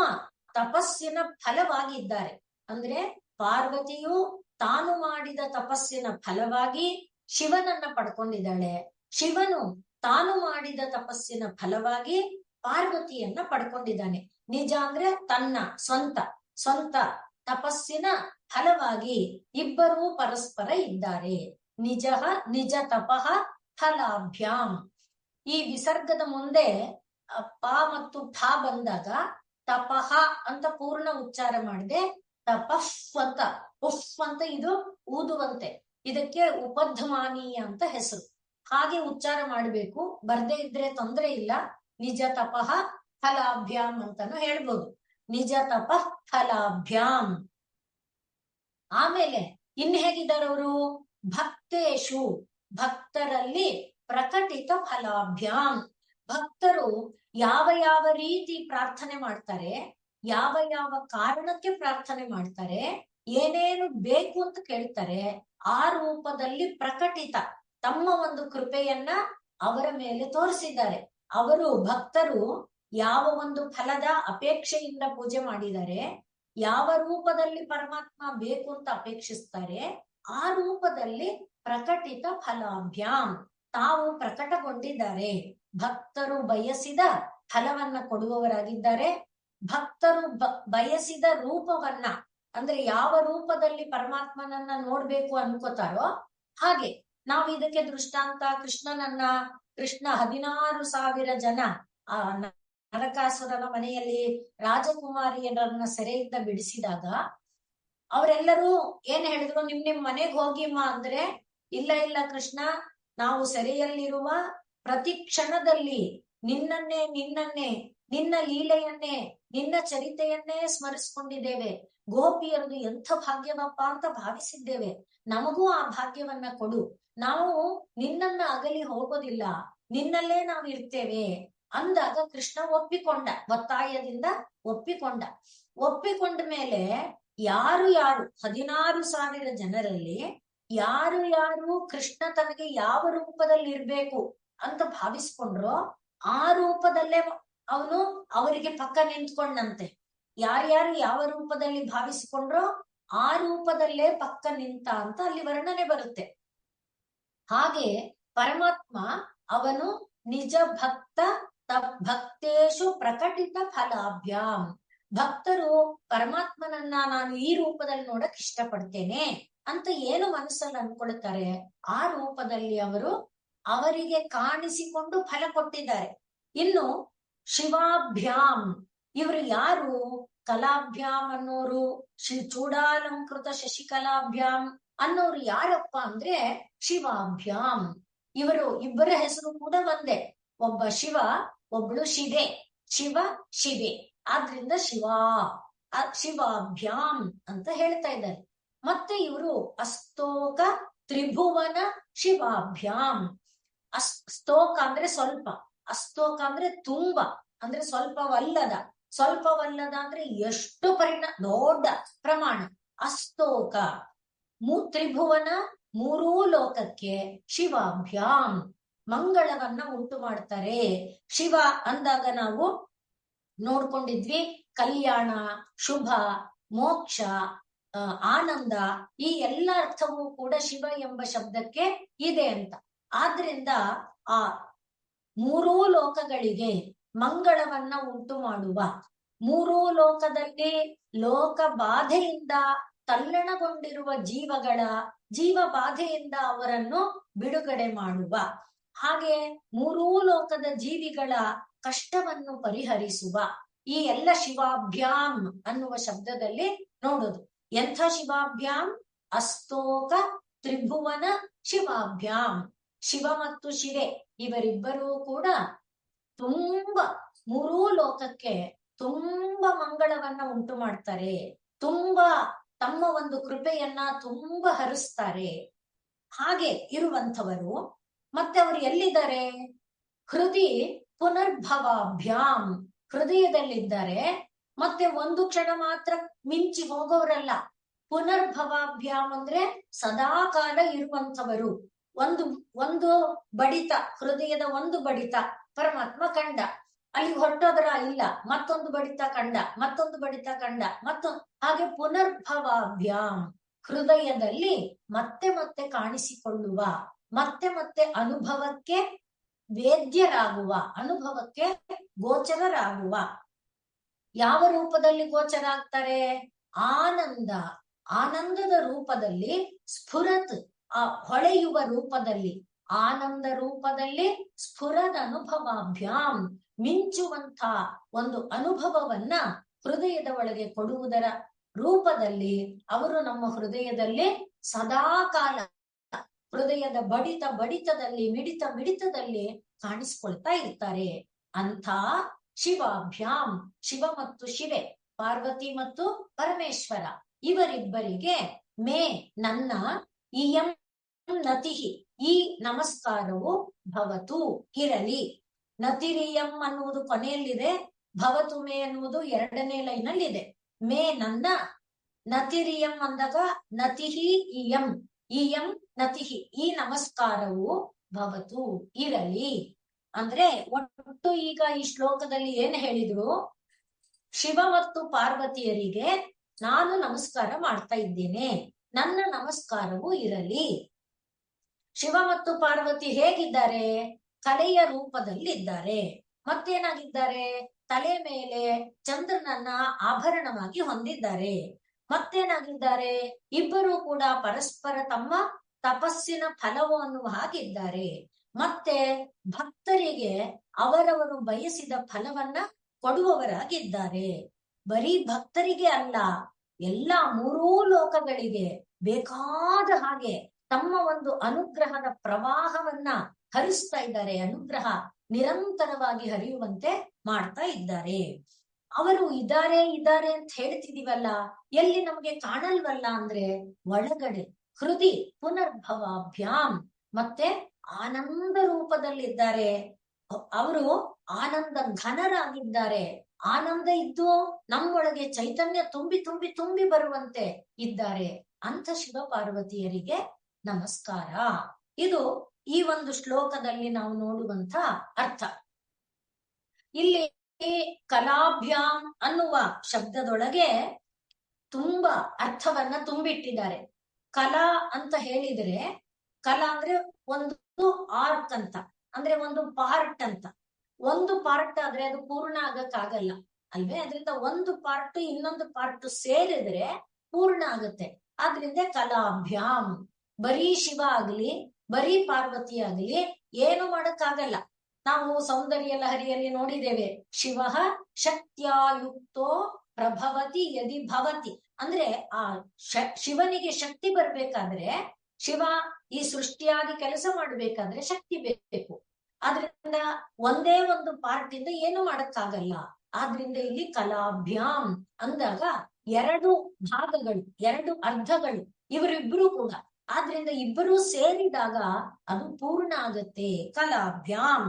Speaker 1: ತಪಸ್ಸಿನ ಫಲವಾಗಿದ್ದಾರೆ. ಅಂದ್ರೆ ಪಾರ್ವತಿಯು ತಾನು ಮಾಡಿದ ತಪಸ್ಸಿನ ಫಲವಾಗಿ ಶಿವನನ್ನ ಪಡ್ಕೊಂಡಿದ್ದಾಳೆ, ಶಿವನು ತಾನು ಮಾಡಿದ ತಪಸ್ಸಿನ ಫಲವಾಗಿ ಪಾರ್ವತಿಯನ್ನ ಪಡ್ಕೊಂಡಿದ್ದಾನೆ. ನಿಜ ಅಂದ್ರೆ ತನ್ನ ಸ್ವಂತ ತಪಸ್ಸಿನ ಫಲವಾಗಿ ಇಬ್ಬರೂ ಪರಸ್ಪರ ಇದ್ದಾರೆ. ನಿಜ ತಪಃ ಫಲಾಭ್ಯಾಂ. ಈ ವಿಸರ್ಗದ ಮುಂದೆ ಪ ಮತ್ತು ಫ ಬಂದಾಗ ತಪಃ ಅಂತ ಪೂರ್ಣ ಉಚ್ಚಾರ ಮಾಡಿದೆ, ತಪಃ ಅಂತ ಉಫ್ ಅಂತ ಇದು ಊದುವಂತೆ, ಇದಕ್ಕೆ ಉಪಧ್ಮಾನೀಯ ಅಂತ ಹೆಸರು. ಹಾಗೆ ಉಚ್ಚಾರ ಮಾಡಬೇಕು, ಬರ್ದೇ ಇದ್ರೆ ತೊಂದರೆ ಇಲ್ಲ. ನಿಜ ತಪಃ ಫಲಾಭ್ಯಾಂ ಅಂತಾನು ಹೇಳ್ಬೋದು. ನಿಜ ತಪಃ ಫಲಾಭ್ಯಾಂ. ಆಮೇಲೆ ಇನ್ ಹೇಗಿದ್ದಾರವರು? ಭಕ್ತೇಶು, ಭಕ್ತರಲ್ಲಿ ಪ್ರಕಟಿತ ಫಲಾಭ್ಯಾಂ. ಭಕ್ತರು ಯಾವ ರೀತಿ ಪ್ರಾರ್ಥನೆ ಮಾಡ್ತಾರೆ, ಯಾವ ಕಾರಣಕ್ಕೆ ಪ್ರಾರ್ಥನೆ ಮಾಡ್ತಾರೆ, ಏನೇನು ಬೇಕು ಅಂತ ಕೇಳ್ತಾರೆ, ಆ ರೂಪದಲ್ಲಿ ಪ್ರಕಟಿತ ತಮ್ಮ ಒಂದು ಕೃಪೆಯನ್ನ ಅವರ ಮೇಲೆ ತೋರಿಸಿದ್ದಾರೆ. ಅವರು ಭಕ್ತರು ಯಾವ ಒಂದು ಫಲದ ಅಪೇಕ್ಷೆಯಿಂದ ಪೂಜೆ ಮಾಡಿದ್ದಾರೆ, ಯಾವ ರೂಪದಲ್ಲಿ ಪರಮಾತ್ಮ ಬೇಕು ಅಂತ ಅಪೇಕ್ಷಿಸ್ತಾರೆ, ಆ ರೂಪದಲ್ಲಿ ಪ್ರಕಟಿತ ಫಲಾಭ್ಯಾಂ ತಾವು ಪ್ರಕಟಗೊಂಡಿದ್ದಾರೆ. ಭಕ್ತರು ಬಯಸಿದ ಫಲವನ್ನ ಕೊಡುವವರಾಗಿದ್ದಾರೆ. ಭಕ್ತರು ಬಯಸಿದ ರೂಪವನ್ನ, ಅಂದ್ರೆ ಯಾವ ರೂಪದಲ್ಲಿ ಪರಮಾತ್ಮನನ್ನ ನೋಡ್ಬೇಕು ಅನ್ಕೋತಾರೋ ಹಾಗೆ. ನಾವು ಇದಕ್ಕೆ ದೃಷ್ಟಾಂತ ಕೃಷ್ಣ 16,000 ಜನ ಆ ನರಕಾಸುರನ ಮನೆಯಲ್ಲಿ ರಾಜಕುಮಾರಿಯರನ್ನ ಸೆರೆಯಿಂದ ಬಿಡಿಸಿದಾಗ ಅವರೆಲ್ಲರೂ ಏನ್ ಹೇಳಿದ್ರು? ನಿಮ್ ಮನೆಗ್ ಹೋಗಿಮ್ಮ ಅಂದ್ರೆ, ಇಲ್ಲ ಕೃಷ್ಣ, ನಾವು ಸೆರೆಯಲ್ಲಿರುವ ಪ್ರತಿ ಕ್ಷಣದಲ್ಲಿ ನಿನ್ನನ್ನೇ ನಿನ್ನ ಲೀಲೆಯನ್ನೇ, ನಿನ್ನ ಚರಿತೆಯನ್ನೇ ಸ್ಮರಿಸ್ಕೊಂಡಿದ್ದೇವೆ. ಗೋಪಿಯರದು ಎಂಥ ಭಾಗ್ಯವಪ್ಪ ಅಂತ ಭಾವಿಸಿದ್ದೇವೆ. ನಮಗೂ ಆ ಭಾಗ್ಯವನ್ನ ಕೊಡು. ನಾವು ನಿನ್ನನ್ನ ಅಗಲಿ ಹೋಗೋದಿಲ್ಲ, ನಿನ್ನಲ್ಲೇ ನಾವು ಇರ್ತೇವೆ ಅಂದಾಗ ಕೃಷ್ಣ ಒಪ್ಪಿಕೊಂಡ, ಒತ್ತಾಯದಿಂದ ಒಪ್ಪಿಕೊಂಡ ಮೇಲೆ ಯಾರು 16,000 ಜನರಲ್ಲಿ ಯಾರು ಕೃಷ್ಣ ತನಗೆ ಯಾವ ರೂಪದಲ್ಲಿ ಇರ್ಬೇಕು ಅಂತ ಭಾವಿಸ್ಕೊಂಡ್ರೋ ಆ ರೂಪದಲ್ಲೇ ಅವನು ಅವರಿಗೆ ಪಕ್ಕ ನಿಂತ್ಕೊಂಡಂತೆ. ಯಾರ್ಯಾರು ಯಾವ ರೂಪದಲ್ಲಿ ಭಾವಿಸಿಕೊಂಡ್ರೋ ಆ ರೂಪದಲ್ಲೇ ಪಕ್ಕ ನಿಂತ ಅಂತ ಅಲ್ಲಿ ವರ್ಣನೆ ಬರುತ್ತೆ. ಹಾಗೆ ಪರಮಾತ್ಮ ಅವನು ನಿಜ ಭಕ್ತೇಶು ಪ್ರಕಟಿತ ಫಲಾಭ್ಯಾಂ. ಭಕ್ತರು ಪರಮಾತ್ಮನನ್ನ ನಾನು ಈ ರೂಪದಲ್ಲಿ ನೋಡಕ್ ಇಷ್ಟಪಡ್ತೇನೆ ಅಂತ ಏನು ಮನಸ್ಸಲ್ಲಿ ಅನ್ಕೊಳ್ತಾರೆ, ಆ ರೂಪದಲ್ಲಿ ಅವರಿಗೆ ಕಾಣಿಸಿಕೊಂಡು ಫಲ ಕೊಟ್ಟಿದ್ದಾರೆ. ಇನ್ನು ಶಿವಾಭ್ಯಾಂ, ಇವರು ಯಾರು? ಕಲಾಭ್ಯಾಂ ಅನ್ನೋರು, ಚೂಡಾಲಂಕೃತ ಶಶಿಕಲಾಭ್ಯಾಂ ಅನ್ನೋರು ಯಾರಪ್ಪ ಅಂದ್ರೆ ಶಿವಾಭ್ಯಾಂ. ಇವರು ಇಬ್ಬರ ಹೆಸರು ಕೂಡ ಒಂದೇ, ಒಬ್ಬ ಶಿವ, ಒಬ್ಳು ಶಿವೆ. ಶಿವೆ, ಆದ್ರಿಂದ ಶಿವಾಭ್ಯಾಂ ಅಂತ ಹೇಳ್ತಾ ಇದ್ದಾರೆ. ಮತ್ತೆ ಇವರು ಅಸ್ತೋಕ ತ್ರಿಭುವನ ಶಿವಾಭ್ಯಾಂ. ಸ್ತೋಕ ಅಂದ್ರೆ ಸ್ವಲ್ಪ, ಅಸ್ತೋಕ ಅಂದ್ರೆ ತುಂಬಾ, ಅಂದ್ರೆ ಸ್ವಲ್ಪವಲ್ಲದ ಅಂದ್ರೆ ಎಷ್ಟು ದೊಡ್ಡ ಪ್ರಮಾಣ. ಅಸ್ತೋಕ ತ್ರಿಭುವನ, 3 ಲೋಕಕ್ಕೆ ಶಿವಾಭ್ಯಾಂ ಮಂಗಳವನ್ನ ಉಂಟು ಮಾಡ್ತಾರೆ. ಶಿವ ಅಂದಾಗ ನಾವು ನೋಡ್ಕೊಂಡಿದ್ವಿ. ಕಲ್ಯಾಣ, ಶುಭ, ಮೋಕ್ಷ, ಆನಂದ, ಈ ಎಲ್ಲ ಅರ್ಥವೂ ಕೂಡ ಶಿವ ಎಂಬ ಶಬ್ದಕ್ಕೆ ಇದೆ ಅಂತ. ಆದ್ರಿಂದ ಆ ಮೂರೂ ಲೋಕಗಳಿಗೆ ಮಂಗಳವನ್ನ ಉಂಟು ಮಾಡುವ, ಮೂರೂ ಲೋಕದಲ್ಲಿ ಲೋಕ ಬಾಧೆಯಿಂದ ತಲ್ಲಣಗೊಂಡಿರುವ ಜೀವ ಬಾಧೆಯಿಂದ ಅವರನ್ನು ಬಿಡುಗಡೆ ಮಾಡುವ, ಹಾಗೆ ಮೂರೂ ಲೋಕದ ಜೀವಿಗಳ ಕಷ್ಟವನ್ನು ಪರಿಹರಿಸುವ, ಈ ಎಲ್ಲ ಶಿವಾಭ್ಯಾಂ ಅನ್ನುವ ಶಬ್ದದಲ್ಲಿ ನೋಡೋದು. ಎಂಥ ಶಿವಾಭ್ಯಾಂ? ಅಸ್ತೋಕ ತ್ರಿಭುವನ ಶಿವಾಭ್ಯಾಂ. ಶಿವ ಮತ್ತು ಶಿವೆ ಇವರಿಬ್ಬರೂ ಕೂಡ ಮೂರೂ ಲೋಕಕ್ಕೆ ತುಂಬಾ ಮಂಗಳವನ್ನ ಉಂಟು ಮಾಡ್ತಾರೆ, ತುಂಬಾ ತಮ್ಮ ಒಂದು ಕೃಪೆಯನ್ನ ತುಂಬಾ ಹರಿಸ್ತಾರೆ. ಹಾಗೆ ಇರುವಂಥವರು ಮತ್ತೆ ಅವರು ಎಲ್ಲಿದ್ದಾರೆ? ಹೃದಯ ಪುನರ್ಭವಾಭ್ಯಾಂ, ಹೃದಯದಲ್ಲಿದ್ದಾರೆ. ಮತ್ತೆ ಒಂದು ಕ್ಷಣ ಮಾತ್ರ ಮಿಂಚಿ ಹೋಗೋರಲ್ಲ. ಪುನರ್ಭವಾಭ್ಯಾಂ ಅಂದ್ರೆ ಸದಾಕಾಲ ಇರುವಂಥವರು. ಒಂದು ಬಡಿತ, ಹೃದಯದ ಒಂದು ಬಡಿತ ಪರಮಾತ್ಮ ಕಂಡ, ಅಲ್ಲಿ ಹೊರಟೋದ್ರ ಇಲ್ಲ, ಮತ್ತೊಂದು ಬಡಿತ ಕಂಡ, ಮತ್ತೊಂದು ಬಡಿತ ಕಂಡ, ಹಾಗೆ ಪುನರ್ಭವಾಭ್ಯಾಂ, ಹೃದಯದಲ್ಲಿ ಮತ್ತೆ ಮತ್ತೆ ಕಾಣಿಸಿಕೊಳ್ಳುವ, ಮತ್ತೆ ಮತ್ತೆ ಅನುಭವಕ್ಕೆ ವೇದ್ಯರಾಗುವ, ಅನುಭವಕ್ಕೆ ಗೋಚರರಾಗುವ. ಯಾವ ರೂಪದಲ್ಲಿ ಗೋಚರ ಆಗ್ತಾರೆ? ಆನಂದದ ರೂಪದಲ್ಲಿ, ಸ್ಫುರತ್ ಆ ಹೊಳೆಯುವ ರೂಪದಲ್ಲಿ, ಆನಂದ ರೂಪದಲ್ಲಿ, ಸ್ಫುರದ ಅನುಭವಾಭ್ಯಾಂ ಮಿಂಚುವಂತ ಒಂದು ಅನುಭವವನ್ನ ಹೃದಯದ ಒಳಗೆ ಕೊಡುವುದರ ರೂಪದಲ್ಲಿ ಅವರು ನಮ್ಮ ಹೃದಯದಲ್ಲಿ ಸದಾಕಾಲ, ಹೃದಯದ ಬಡಿತದಲ್ಲಿ, ಮಿಡಿತದಲ್ಲಿ ಕಾಣಿಸ್ಕೊಳ್ತಾ ಇರ್ತಾರೆ. ಅಂಥ ಶಿವಾಭ್ಯಾಂ, ಶಿವ ಮತ್ತು ಶಿವೆ, ಪಾರ್ವತಿ ಮತ್ತು ಪರಮೇಶ್ವರ ಇವರಿಬ್ಬರಿಗೆ ನನ್ನ ಇಯಂ ನತಿಹಿ, ಈ ನಮಸ್ಕಾರವು ಭವತು ಇರಲಿ. ನತಿರಿಯಂ ಅನ್ನುವುದು ಕೊನೆಯಲ್ಲಿದೆ, ಭವತು ಮೇ ಅನ್ನುವುದು ಎರಡನೇ ಲೈನಲ್ಲಿದೆ. ನನ್ನ ನತಿರಿಯಂ ಅಂದಾಗ ನತಿಹಿ ಇಯಂ ನತಿಹಿ, ಈ ನಮಸ್ಕಾರವು ಭವತು ಇರಲಿ. ಅಂದ್ರೆ ಒಟ್ಟು ಈಗ ಈ ಶ್ಲೋಕದಲ್ಲಿ ಏನ್ ಹೇಳಿದ್ರು? ಶಿವ ಮತ್ತು ಪಾರ್ವತಿಯರಿಗೆ ನಾನು ನಮಸ್ಕಾರ ಮಾಡ್ತಾ ಇದ್ದೇನೆ, ನನ್ನ ನಮಸ್ಕಾರವು ಇರಲಿ. ಶಿವ ಮತ್ತು ಪಾರ್ವತಿ ಹೇಗಿದ್ದಾರೆ? ಕಲೆಯ ರೂಪದಲ್ಲಿ ಇದ್ದಾರೆ. ಮತ್ತೇನಾಗಿದ್ದಾರೆ? ತಲೆ ಮೇಲೆ ಚಂದ್ರನನ್ನ ಆಭರಣವಾಗಿ ಹೊಂದಿದ್ದಾರೆ. ಮತ್ತೇನಾಗಿದ್ದಾರೆ? ಇಬ್ಬರೂ ಕೂಡ ಪರಸ್ಪರ ತಮ್ಮ ತಪಸ್ಸಿನ ಫಲವು ಅನ್ನುವ ಹಾಗಿದ್ದಾರೆ. ಮತ್ತೆ ಭಕ್ತರಿಗೆ ಅವರವರು ಬಯಸಿದ ಫಲವನ್ನ ಕೊಡುವವರಾಗಿದ್ದಾರೆ. ಬರೀ ಭಕ್ತರಿಗೆ ಅಲ್ಲ, ಎಲ್ಲಾ ಮೂರೂ ಲೋಕಗಳಿಗೆ ಬೇಕಾದ ಹಾಗೆ ತಮ್ಮ ಒಂದು ಅನುಗ್ರಹದ ಪ್ರವಾಹವನ್ನ ಹರಿಸ್ತಾ ಇದ್ದಾರೆ. ಅನುಗ್ರಹ ನಿರಂತರವಾಗಿ ಹರಿಯುವಂತೆ ಮಾಡ್ತಾ ಇದ್ದಾರೆ. ಅವರು ಇದ್ದಾರೆ ಅಂತ ಹೇಳ್ತಿದೀವಲ್ಲ, ಎಲ್ಲಿ ನಮಗೆ ಕಾಣಲ್ವಲ್ಲ ಅಂದ್ರೆ ಒಳಗಡೆ ಹೃದಯ ಪುನರ್ಭವಾಭ್ಯಾಂ ಮತ್ತೆ ಆನಂದ ರೂಪದಲ್ಲಿದ್ದಾರೆ. ಅವರು ಆನಂದ ಘನರಾಗಿದ್ದಾರೆ. ಆನಂದ ಇದ್ದು ನಮ್ಮೊಳಗೆ ಚೈತನ್ಯ ತುಂಬಿ ಬರುವಂತೆ ಇದ್ದಾರೆ. ಅಂಥ ಶಿವ ಪಾರ್ವತಿಯರಿಗೆ ನಮಸ್ಕಾರ. ಇದು ಈ ಒಂದು ಶ್ಲೋಕದಲ್ಲಿ ನಾವು ನೋಡುವಂತ ಅರ್ಥ. ಇಲ್ಲಿ ಕಲಾಭ್ಯಾಂ ಅನ್ನುವ ಶಬ್ದದೊಳಗೆ ತುಂಬಾ ಅರ್ಥವನ್ನ ತುಂಬಿಟ್ಟಿದ್ದಾರೆ. ಕಲಾ ಅಂತ ಹೇಳಿದ್ರೆ, ಕಲಾ ಅಂದ್ರೆ ಒಂದು ಆರ್ಟ್ ಅಂತ, ಅಂದ್ರೆ ಒಂದು ಪಾರ್ಟ್ ಅಂತ. ಒಂದು ಪಾರ್ಟ್ ಆದ್ರೆ ಅದು ಪೂರ್ಣ ಆಗಕ್ಕಾಗಲ್ಲ ಅಲ್ವೇ? ಅದರಿಂದ ಒಂದು ಪಾರ್ಟ್ ಇನ್ನೊಂದು ಪಾರ್ಟ್ ಸೇರಿದ್ರೆ ಪೂರ್ಣ ಆಗುತ್ತೆ. ಆದ್ರಿಂದ ಕಲಾಭ್ಯಾಂ, ಬರೀ ಶಿವ ಆಗ್ಲಿ ಬರೀ ಪಾರ್ವತಿ ಆಗ್ಲಿ ಏನು ಮಾಡಕ್ಕಾಗಲ್ಲ. ನಾವು ಸೌಂದರ್ಯ ಲಹರಿಯಲ್ಲಿ ನೋಡಿದ್ದೇವೆ, ಶಿವ ಶಕ್ತ್ಯಾಯುಕ್ತೋ ಪ್ರಭವತಿ ಯದಿ ಭವತಿ. ಅಂದ್ರೆ ಆ ಶಿವನಿಗೆ ಶಕ್ತಿ ಬರ್ಬೇಕಾದ್ರೆ, ಶಿವ ಈ ಸೃಷ್ಟಿಯಾಗಿ ಕೆಲಸ ಮಾಡ್ಬೇಕಾದ್ರೆ ಶಕ್ತಿ ಬೇಕು. ಆದ್ರಿಂದ ಒಂದೇ ಒಂದು ಪಾರ್ಟ್ ಇಂದ ಏನು ಮಾಡಕ್ಕಾಗಲ್ಲ. ಆದ್ರಿಂದ ಇಲ್ಲಿ ಕಲಾಭ್ಯಾಂ ಅಂದಾಗ ಎರಡು ಭಾಗಗಳು, ಎರಡು ಅರ್ಧಗಳು ಇವರಿಬ್ರು ಕೂಡ. ಆದ್ರಿಂದ ಇಬ್ಬರು ಸೇರಿದಾಗ ಅದು ಪೂರ್ಣ ಆಗತ್ತೆ, ಕಲಾಭ್ಯಾಂ.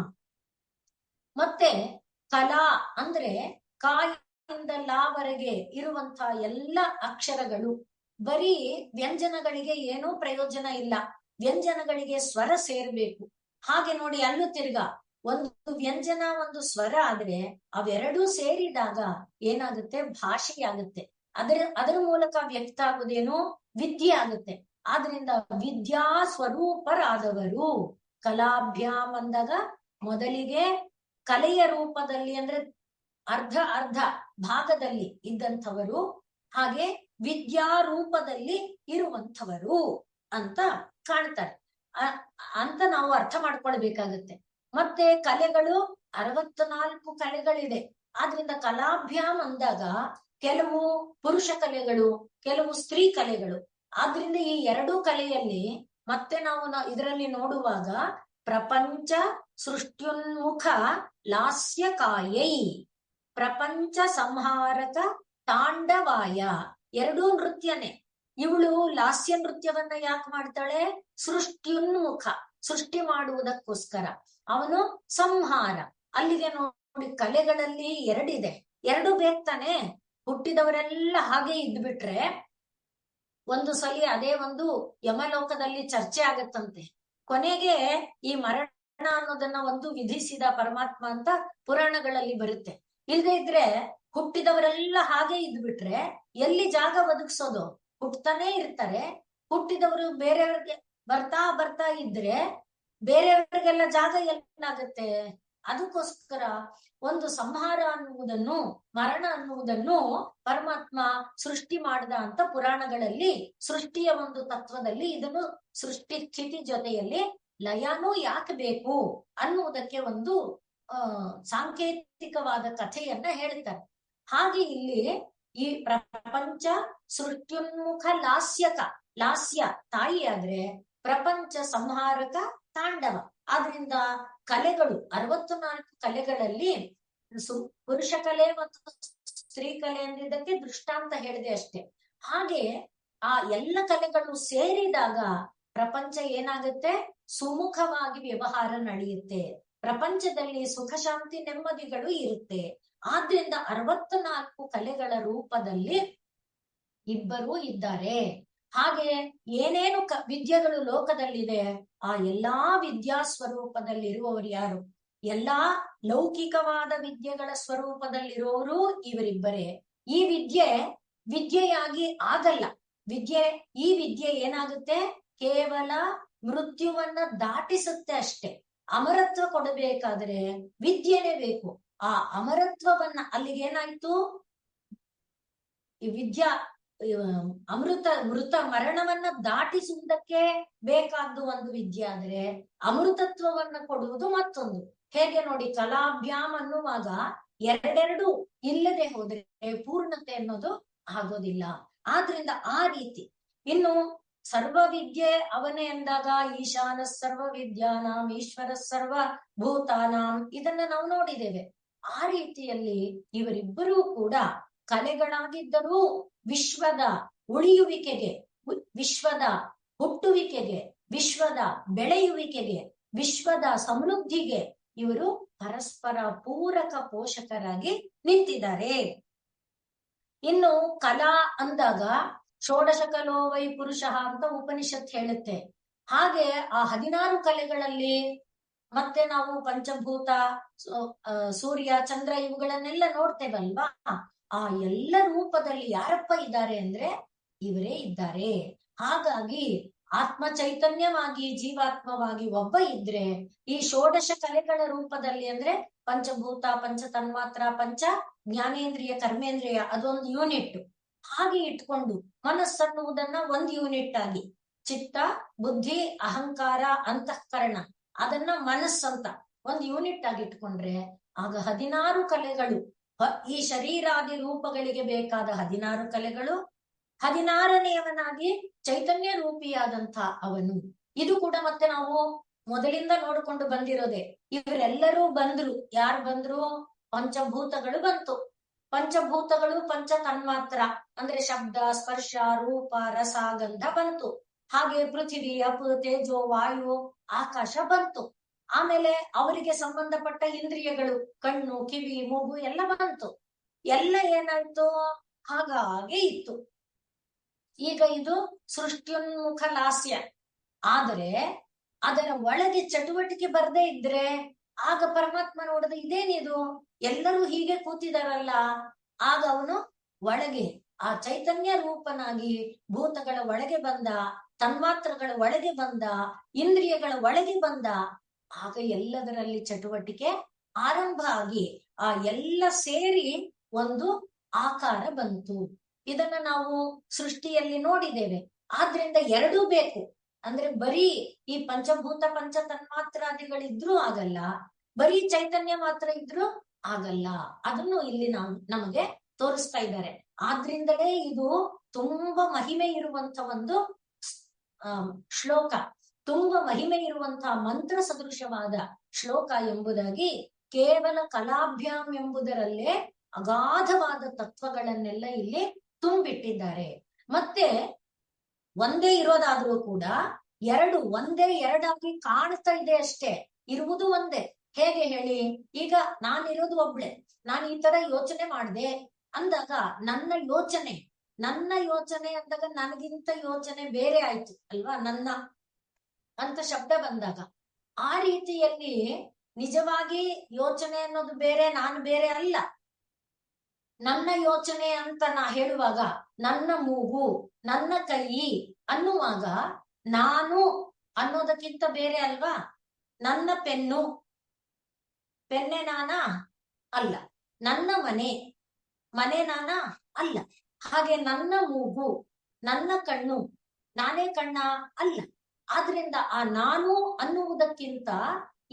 Speaker 1: ಮತ್ತೆ ಕಲಾ ಅಂದ್ರೆ ಕಾಯಿಂದ ಲಾವರೆಗೆ ಇರುವಂತಹ ಎಲ್ಲ ಅಕ್ಷರಗಳು. ಬರೀ ವ್ಯಂಜನಗಳಿಗೆ ಏನೂ ಪ್ರಯೋಜನ ಇಲ್ಲ, ವ್ಯಂಜನಗಳಿಗೆ ಸ್ವರ ಸೇರ್ಬೇಕು. ಹಾಗೆ ನೋಡಿ ಅಲ್ಲೂ ತಿರ್ಗ ಒಂದು ವ್ಯಂಜನ ಒಂದು ಸ್ವರ ಆದ್ರೆ ಅವೆರಡೂ ಸೇರಿದಾಗ ಏನಾಗುತ್ತೆ, ಭಾಷೆಯಾಗುತ್ತೆ. ಅದರ ಮೂಲಕ ವ್ಯಕ್ತ ಆಗುದೇನು, ವಿದ್ಯೆ ಆಗುತ್ತೆ. ಆದ್ರಿಂದ ವಿದ್ಯಾ ಸ್ವರೂಪರಾದವರು ಕಲಾಭ್ಯಾಮ್ ಅಂದಾಗ ಮೊದಲಿಗೆ ಕಲೆಯ ರೂಪದಲ್ಲಿ ಅಂದ್ರೆ ಅರ್ಧ ಅರ್ಧ ಭಾಗದಲ್ಲಿ ಇದ್ದಂಥವರು, ಹಾಗೆ ವಿದ್ಯಾ ರೂಪದಲ್ಲಿ ಇರುವಂಥವರು ಅಂತ ಕಾಣ್ತಾರೆ ಅಂತ ನಾವು ಅರ್ಥ ಮಾಡ್ಕೊಳ್ಬೇಕಾಗತ್ತೆ. ಮತ್ತೆ ಕಲೆಗಳು 64 ಕಲೆಗಳಿದೆ. ಆದ್ರಿಂದ ಕಲಾಭ್ಯಾಮ್ ಅಂದಾಗ ಕೆಲವು ಪುರುಷ ಕಲೆಗಳು, ಕೆಲವು ಸ್ತ್ರೀ ಕಲೆಗಳು. ಆದ್ರಿಂದ ಈ ಎರಡೂ ಕಲೆಯಲ್ಲಿ ಮತ್ತೆ ನಾವು ಇದರಲ್ಲಿ ನೋಡುವಾಗ ಪ್ರಪಂಚ ಸೃಷ್ಟ್ಯುನ್ಮುಖ ಲಾಸ್ಯಕಾಯೈ, ಪ್ರಪಂಚ ಸಂಹಾರಕ ತಾಂಡವಾಯ, ಎರಡೂ ನೃತ್ಯನೇ. ಇವಳು ಲಾಸ್ಯ ನೃತ್ಯವನ್ನ ಯಾಕೆ ಮಾಡ್ತಾಳೆ, ಸೃಷ್ಟ್ಯುನ್ಮುಖ, ಸೃಷ್ಟಿ ಮಾಡುವುದಕ್ಕೋಸ್ಕರ. ಅವನು ಸಂಹಾರ. ಅಲ್ಲಿಗೆ ನೋಡಿ, ಕಲೆಗಳಲ್ಲಿ ಎರಡಿದೆ, ಎರಡು ಬೇಕ್ತಾನೆ. ಹುಟ್ಟಿದವರೆಲ್ಲ ಹಾಗೆ ಇದ್ಬಿಟ್ರೆ ಒಂದು ಸಲ ಅದೇ ಒಂದು ಯಮಲೋಕದಲ್ಲಿ ಚರ್ಚೆ ಆಗತ್ತಂತೆ. ಕೊನೆಗೆ ಈ ಮರಣ ಅನ್ನೋದನ್ನ ಒಂದು ವಿಧಿಸಿದ ಪರಮಾತ್ಮ ಅಂತ ಪುರಾಣಗಳಲ್ಲಿ ಬರುತ್ತೆ. ಇಲ್ಲದೆ ಇದ್ರೆ ಹುಟ್ಟಿದವರೆಲ್ಲ ಹಾಗೆ ಇದ್ಬಿಟ್ರೆ ಎಲ್ಲಿ ಜಾಗ ಒದಗಿಸೋದು, ಹುಟ್ಟತಾನೆ ಇರ್ತಾರೆ. ಹುಟ್ಟಿದವರು ಬೇರೆಯವ್ರಿಗೆ ಬರ್ತಾ ಬರ್ತಾ ಇದ್ರೆ ಬೇರೆಯವರಿಗೆಲ್ಲ ಜಾಗ ಎಲ್ಲಾಗತ್ತೆ. ಅದಕ್ಕೋಸ್ಕರ ಒಂದು ಸಂಹಾರ ಅನ್ನುವುದನ್ನು, ಮರಣ ಅನ್ನುವುದನ್ನು ಪರಮಾತ್ಮ ಸೃಷ್ಟಿ ಮಾಡ್ದ ಅಂತ ಪುರಾಣಗಳಲ್ಲಿ, ಸೃಷ್ಟಿಯ ಒಂದು ತತ್ವದಲ್ಲಿ ಇದನ್ನು ಸೃಷ್ಟಿ ಸ್ಥಿತಿ ಜೊತೆಯಲ್ಲಿ ಲಯನೂ ಯಾಕೆ ಬೇಕು ಅನ್ನುವುದಕ್ಕೆ ಒಂದು ಸಾಂಕೇತಿಕವಾದ ಕಥೆಯನ್ನ ಹೇಳ್ತಾರೆ. ಹಾಗೆ ಇಲ್ಲಿ ಈ ಪ್ರಪಂಚ ಸೃಷ್ಟ್ಯುನ್ಮುಖ ಲಾಸ್ಯಕ, ಲಾಸ್ಯ ತಾಯಿ ಆದ್ರೆ ಪ್ರಪಂಚ ಸಂಹಾರಕ ತಾಂಡವ. ಆದ್ರಿಂದ ಕಲೆಗಳು 64 ಕಲೆಗಳಲ್ಲಿ ಪುರುಷ ಕಲೆ ಮತ್ತು ಸ್ತ್ರೀ ಕಲೆ ಅಂದಿದ್ದಕ್ಕೆ ದೃಷ್ಟಾಂತ ಹೇಳಿದೆ ಅಷ್ಟೇ. ಹಾಗೆ ಆ ಎಲ್ಲ ಕಲೆಗಳು ಸೇರಿದಾಗ ಪ್ರಪಂಚ ಏನಾಗುತ್ತೆ, ಸುಮುಖವಾಗಿ ವ್ಯವಹಾರ ನಡೆಯುತ್ತೆ. ಪ್ರಪಂಚದಲ್ಲಿ ಸುಖ ಶಾಂತಿ ನೆಮ್ಮದಿಗಳು ಇರುತ್ತೆ. ಆದ್ರಿಂದ 64 ಕಲೆಗಳ ರೂಪದಲ್ಲಿ ಇಬ್ಬರೂ ಇದ್ದಾರೆ. ಹಾಗೆ ಏನೇನು ವಿದ್ಯೆಗಳು ಲೋಕದಲ್ಲಿದೆ, ಆ ಎಲ್ಲಾ ವಿದ್ಯಾ ಸ್ವರೂಪದಲ್ಲಿರುವವರು ಯಾರು, ಎಲ್ಲಾ ಲೌಕಿಕವಾದ ವಿದ್ಯೆಗಳ ಸ್ವರೂಪದಲ್ಲಿರುವವರು ಇವರಿಬ್ಬರೇ. ಈ ವಿದ್ಯೆಯಾಗಿ ಆಗಲ್ಲ. ಈ ವಿದ್ಯೆ ಏನಾಗುತ್ತೆ, ಕೇವಲ ಮೃತ್ಯುವನ್ನ ದಾಟಿಸುತ್ತೆ ಅಷ್ಟೇ. ಅಮರತ್ವ ಕೊಡಬೇಕಾದ್ರೆ ವಿದ್ಯೆನೇ ಬೇಕು. ಆ ಅಮರತ್ವವನ್ನ, ಅಲ್ಲಿಗೇನಾಯ್ತು, ಈ ವಿದ್ಯಾ ಮೃತ ಮರಣವನ್ನ ದಾಟಿಸುವುದಕ್ಕೆ ಬೇಕಾದ್ದು ಒಂದು ವಿದ್ಯೆ ಆದ್ರೆ ಅಮೃತತ್ವವನ್ನ ಕೊಡುವುದು ಮತ್ತೊಂದು. ಹೇಗೆ ನೋಡಿ, ಕಲಾಭ್ಯಾಮ್ ಅನ್ನುವಾಗ ಎರಡೆರಡು ಇಲ್ಲದೆ ಹೋದ್ರೆ ಪೂರ್ಣತೆ ಅನ್ನೋದು ಆಗೋದಿಲ್ಲ. ಆದ್ರಿಂದ ಆ ರೀತಿ. ಇನ್ನು ಸರ್ವ ವಿದ್ಯೆ ಅವನೇ ಅಂದಾಗ ಈಶಾನ ಸರ್ವ ವಿದ್ಯಾನಾಂ ಈಶ್ವರ ಸರ್ವ ಭೂತಾನಾಂ, ಇದನ್ನ ನಾವು ನೋಡಿದ್ದೇವೆ. ಆ ರೀತಿಯಲ್ಲಿ ಇವರಿಬ್ಬರೂ ಕೂಡ ಕಲೆಗಳಾಗಿದ್ದರೂ ವಿಶ್ವದ ಉಳಿಯುವಿಕೆಗೆ, ವಿಶ್ವದ ಹುಟ್ಟುವಿಕೆಗೆ, ವಿಶ್ವದ ಬೆಳೆಯುವಿಕೆಗೆ, ವಿಶ್ವದ ಸಮೃದ್ಧಿಗೆ ಇವರು ಪರಸ್ಪರ ಪೂರಕ ಪೋಷಕರಾಗಿ ನಿಂತಿದ್ದಾರೆ. ಇನ್ನು ಕಲಾ ಅಂದಾಗ ಷೋಡಶ ಕಲೋ ವೈ ಪುರುಷ ಅಂತ ಉಪನಿಷತ್ ಹೇಳುತ್ತೆ. ಹಾಗೆ ಆ 16 ಕಲೆಗಳಲ್ಲಿ ಮತ್ತೆ ನಾವು ಪಂಚಭೂತ, ಸೂರ್ಯ ಚಂದ್ರ ಇವುಗಳನ್ನೆಲ್ಲ ನೋಡ್ತೇವಲ್ವಾ. ಆ ಎಲ್ಲ ರೂಪದಲ್ಲಿ ಯಾರಪ್ಪ ಇದ್ದಾರೆ ಅಂದ್ರೆ ಇವರೇ ಇದ್ದಾರೆ. ಹಾಗಾಗಿ ಆತ್ಮ ಚೈತನ್ಯವಾಗಿ ಜೀವಾತ್ಮವಾಗಿ ಒಬ್ಬ ಇದ್ರೆ ಈ ಷೋಡಶ ಕಲೆಗಳ ರೂಪದಲ್ಲಿ ಅಂದ್ರೆ ಪಂಚಭೂತ, ಪಂಚ ತನ್ಮಾತ್ರ, ಪಂಚ ಜ್ಞಾನೇಂದ್ರಿಯ, ಕರ್ಮೇಂದ್ರಿಯ ಅದೊಂದು ಯೂನಿಟ್. ಹಾಗೆ ಇಟ್ಕೊಂಡು ಮನಸ್ಸನ್ನುವುದನ್ನ ಒಂದು ಯೂನಿಟ್ ಆಗಿ, ಚಿತ್ತ, ಬುದ್ಧಿ, ಅಹಂಕಾರ, ಅಂತಃಕರಣ ಅದನ್ನ ಮನಸ್ಸಂತ ಒಂದು ಯೂನಿಟ್ ಆಗಿ ಇಟ್ಕೊಂಡ್ರೆ ಆಗ 16 ಕಲೆಗಳು, ಈ ಶರೀರಾದಿ ರೂಪಗಳಿಗೆ ಬೇಕಾದ 16 ಕಲೆಗಳು, 16ನೇಯವನಾಗಿ ಚೈತನ್ಯ ರೂಪಿಯಾದಂಥ ಅವನು. ಇದು ಕೂಡ ಮತ್ತೆ ನಾವು ಮೊದಲಿಂದ ನೋಡ್ಕೊಂಡು ಬಂದಿರೋದೆ. ಇವರೆಲ್ಲರೂ ಬಂದ್ರು. ಯಾರು ಬಂದ್ರು? ಪಂಚಭೂತಗಳು ಬಂತು. ಪಂಚಭೂತಗಳು ಪಂಚ ತನ್ಮಾತ್ರ ಅಂದ್ರೆ ಶಬ್ದ, ಸ್ಪರ್ಶ, ರೂಪ, ರಸ, ಗಂಧ ಬಂತು. ಹಾಗೆ ಪೃಥ್ವಿ, ಅಪು, ತೇಜೋ, ವಾಯು, ಆಕಾಶ ಬಂತು. ಆಮೇಲೆ ಅವರಿಗೆ ಸಂಬಂಧಪಟ್ಟ ಇಂದ್ರಿಯಗಳು, ಕಣ್ಣು, ಕಿವಿ, ಮೂಗು ಎಲ್ಲ ಬಂತು. ಎಲ್ಲ ಏನಾಯ್ತು, ಹಾಗೆ ಇತ್ತು. ಈಗ ಇದು ಸೃಷ್ಟ್ಯುನ್ಮುಖ ಲಾಸ್ಯ. ಆದರೆ ಅದರ ಒಳಗೆ ಚಟುವಟಿಕೆ ಬರ್ದೇ ಇದ್ರೆ ಆಗ ಪರಮಾತ್ಮ ನೋಡಿದ, ಇದೇನಿದು, ಎಲ್ಲರೂ ಹೀಗೆ ಕೂತಿದಾರಲ್ಲ. ಆಗ ಅವನು ಒಳಗೆ ಆ ಚೈತನ್ಯ ರೂಪನಾಗಿ ಭೂತಗಳ ಒಳಗೆ ಬಂದ, ತನ್ಮಾತ್ರಗಳ ಒಳಗೆ ಬಂದ, ಇಂದ್ರಿಯಗಳ ಒಳಗೆ ಬಂದ. ಆಗ ಎಲ್ಲದರಲ್ಲಿ ಚಟುವಟಿಕೆ ಆರಂಭ ಆಗಿ ಆ ಎಲ್ಲ ಸೇರಿ ಒಂದು ಆಕಾರ ಬಂತು. ಇದನ್ನ ನಾವು ಸೃಷ್ಟಿಯಲ್ಲಿ ನೋಡಿದ್ದೇವೆ. ಆದ್ರಿಂದ ಎರಡೂ ಬೇಕು. ಅಂದ್ರೆ ಬರೀ ಈ ಪಂಚಭೂತ ಪಂಚ ತನ್ಮಾತ್ರಾದಿಗಳಿದ್ರೂ ಆಗಲ್ಲ, ಬರೀ ಚೈತನ್ಯ ಮಾತ್ರ ಇದ್ರೂ ಆಗಲ್ಲ. ಅದನ್ನು ಇಲ್ಲಿ ನಮಗೆ ತೋರಿಸ್ತಾ ಇದ್ದಾರೆ. ಆದ್ರಿಂದಲೇ ಇದು ತುಂಬಾ ಮಹಿಮೆ ಇರುವಂತ ಒಂದು ಶ್ಲೋಕ, ತುಂಬಾ ಮಹಿಮೆ ಇರುವಂತಹ ಮಂತ್ರ ಸದೃಶವಾದ ಶ್ಲೋಕ ಎಂಬುದಾಗಿ, ಕೇವಲ ಕಲಾಭ್ಯಾಮ್ ಎಂಬುದರಲ್ಲೇ ಅಗಾಧವಾದ ತತ್ವಗಳನ್ನೆಲ್ಲ ಇಲ್ಲಿ ತುಂಬಿಟ್ಟಿದ್ದಾರೆ. ಮತ್ತೆ ಒಂದೇ ಇರೋದಾದ್ರೂ ಕೂಡ ಎರಡು ಒಂದೇ ಎರಡಾಗಿ ಕಾಣ್ತಾ ಇದೆ ಅಷ್ಟೇ, ಇರುವುದು ಒಂದೇ. ಹೇಗೆ ಹೇಳಿ, ಈಗ ನಾನಿರೋದು ಒಬ್ಳೆ, ನಾನು ಈ ತರ ಯೋಚನೆ ಮಾಡಿದೆ ಅಂದಾಗ ನನ್ನ ಯೋಚನೆ ಅಂದಾಗ ನನಗಿಂತ ಯೋಚನೆ ಬೇರೆ ಆಯ್ತು ಅಲ್ವಾ, ನನ್ನ ಅಂತ ಶಬ್ದ ಬಂದಾಗ. ಆ ರೀತಿಯಲ್ಲಿ ನಿಜವಾಗಿ ಯೋಚನೆ ಅನ್ನೋದು ಬೇರೆ, ನಾನು ಬೇರೆ ಅಲ್ಲ. ನನ್ನ ಯೋಚನೆ ಅಂತ ನಾ ಹೇಳುವಾಗ, ನನ್ನ ಮೂಗು, ನನ್ನ ಕೈ ಅನ್ನುವಾಗ ನಾನು ಅನ್ನೋದಕ್ಕಿಂತ ಬೇರೆ ಅಲ್ವಾ. ನನ್ನ ಪೆನ್ನೆ ನಾನಾ ಅಲ್ಲ, ನನ್ನ ಮನೆ ನಾನಾ ಅಲ್ಲ. ಹಾಗೆ ನನ್ನ ಮೂಗು, ನನ್ನ ಕಣ್ಣು ನಾನೇ ಕಣ್ಣ ಅಲ್ಲ. ಆದ್ರಿಂದ ಆ ನಾನು ಅನ್ನುವುದಕ್ಕಿಂತ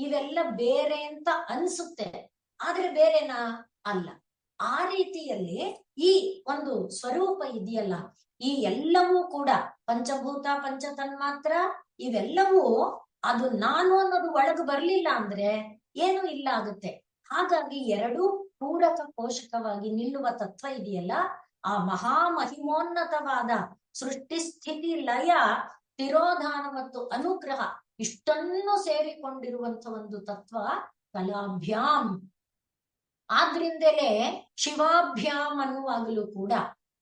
Speaker 1: ಇವೆಲ್ಲ ಬೇರೆ ಅಂತ ಅನ್ಸುತ್ತೆ, ಆದ್ರೆ ಬೇರೆನಾ ಅಲ್ಲ. ಆ ರೀತಿಯಲ್ಲಿ ಈ ಒಂದು ಸ್ವರೂಪ ಇದೆಯಲ್ಲ, ಈ ಎಲ್ಲವೂ ಕೂಡ ಪಂಚಭೂತ ಪಂಚ ತನ್ಮಾತ್ರ ಇವೆಲ್ಲವೂ ಅದು ನಾನು ಅನ್ನೋದು ಒಳಗೆ ಬರ್ಲಿಲ್ಲ ಅಂದ್ರೆ ಏನು ಇಲ್ಲ ಆಗುತ್ತೆ. ಹಾಗಾಗಿ ಎರಡೂ ಪೂರಕ ಪೋಷಕವಾಗಿ ನಿಲ್ಲುವ ತತ್ವ ಇದೆಯಲ್ಲ, ಆ ಮಹಾಮಹಿಮೋನ್ನತವಾದ ಸೃಷ್ಟಿ ಸ್ಥಿತಿ ಲಯ ತಿರೋಧಾನ ಮತ್ತು ಅನುಗ್ರಹ ಇಷ್ಟನ್ನು ಸೇರಿಕೊಂಡಿರುವಂತ ಒಂದು ತತ್ವ ಕಲಾಭ್ಯಾಮ್. ಆದ್ರಿಂದಲೇ ಶಿವಾಭ್ಯಾಮ್ ಅನ್ನುವಾಗಲೂ ಕೂಡ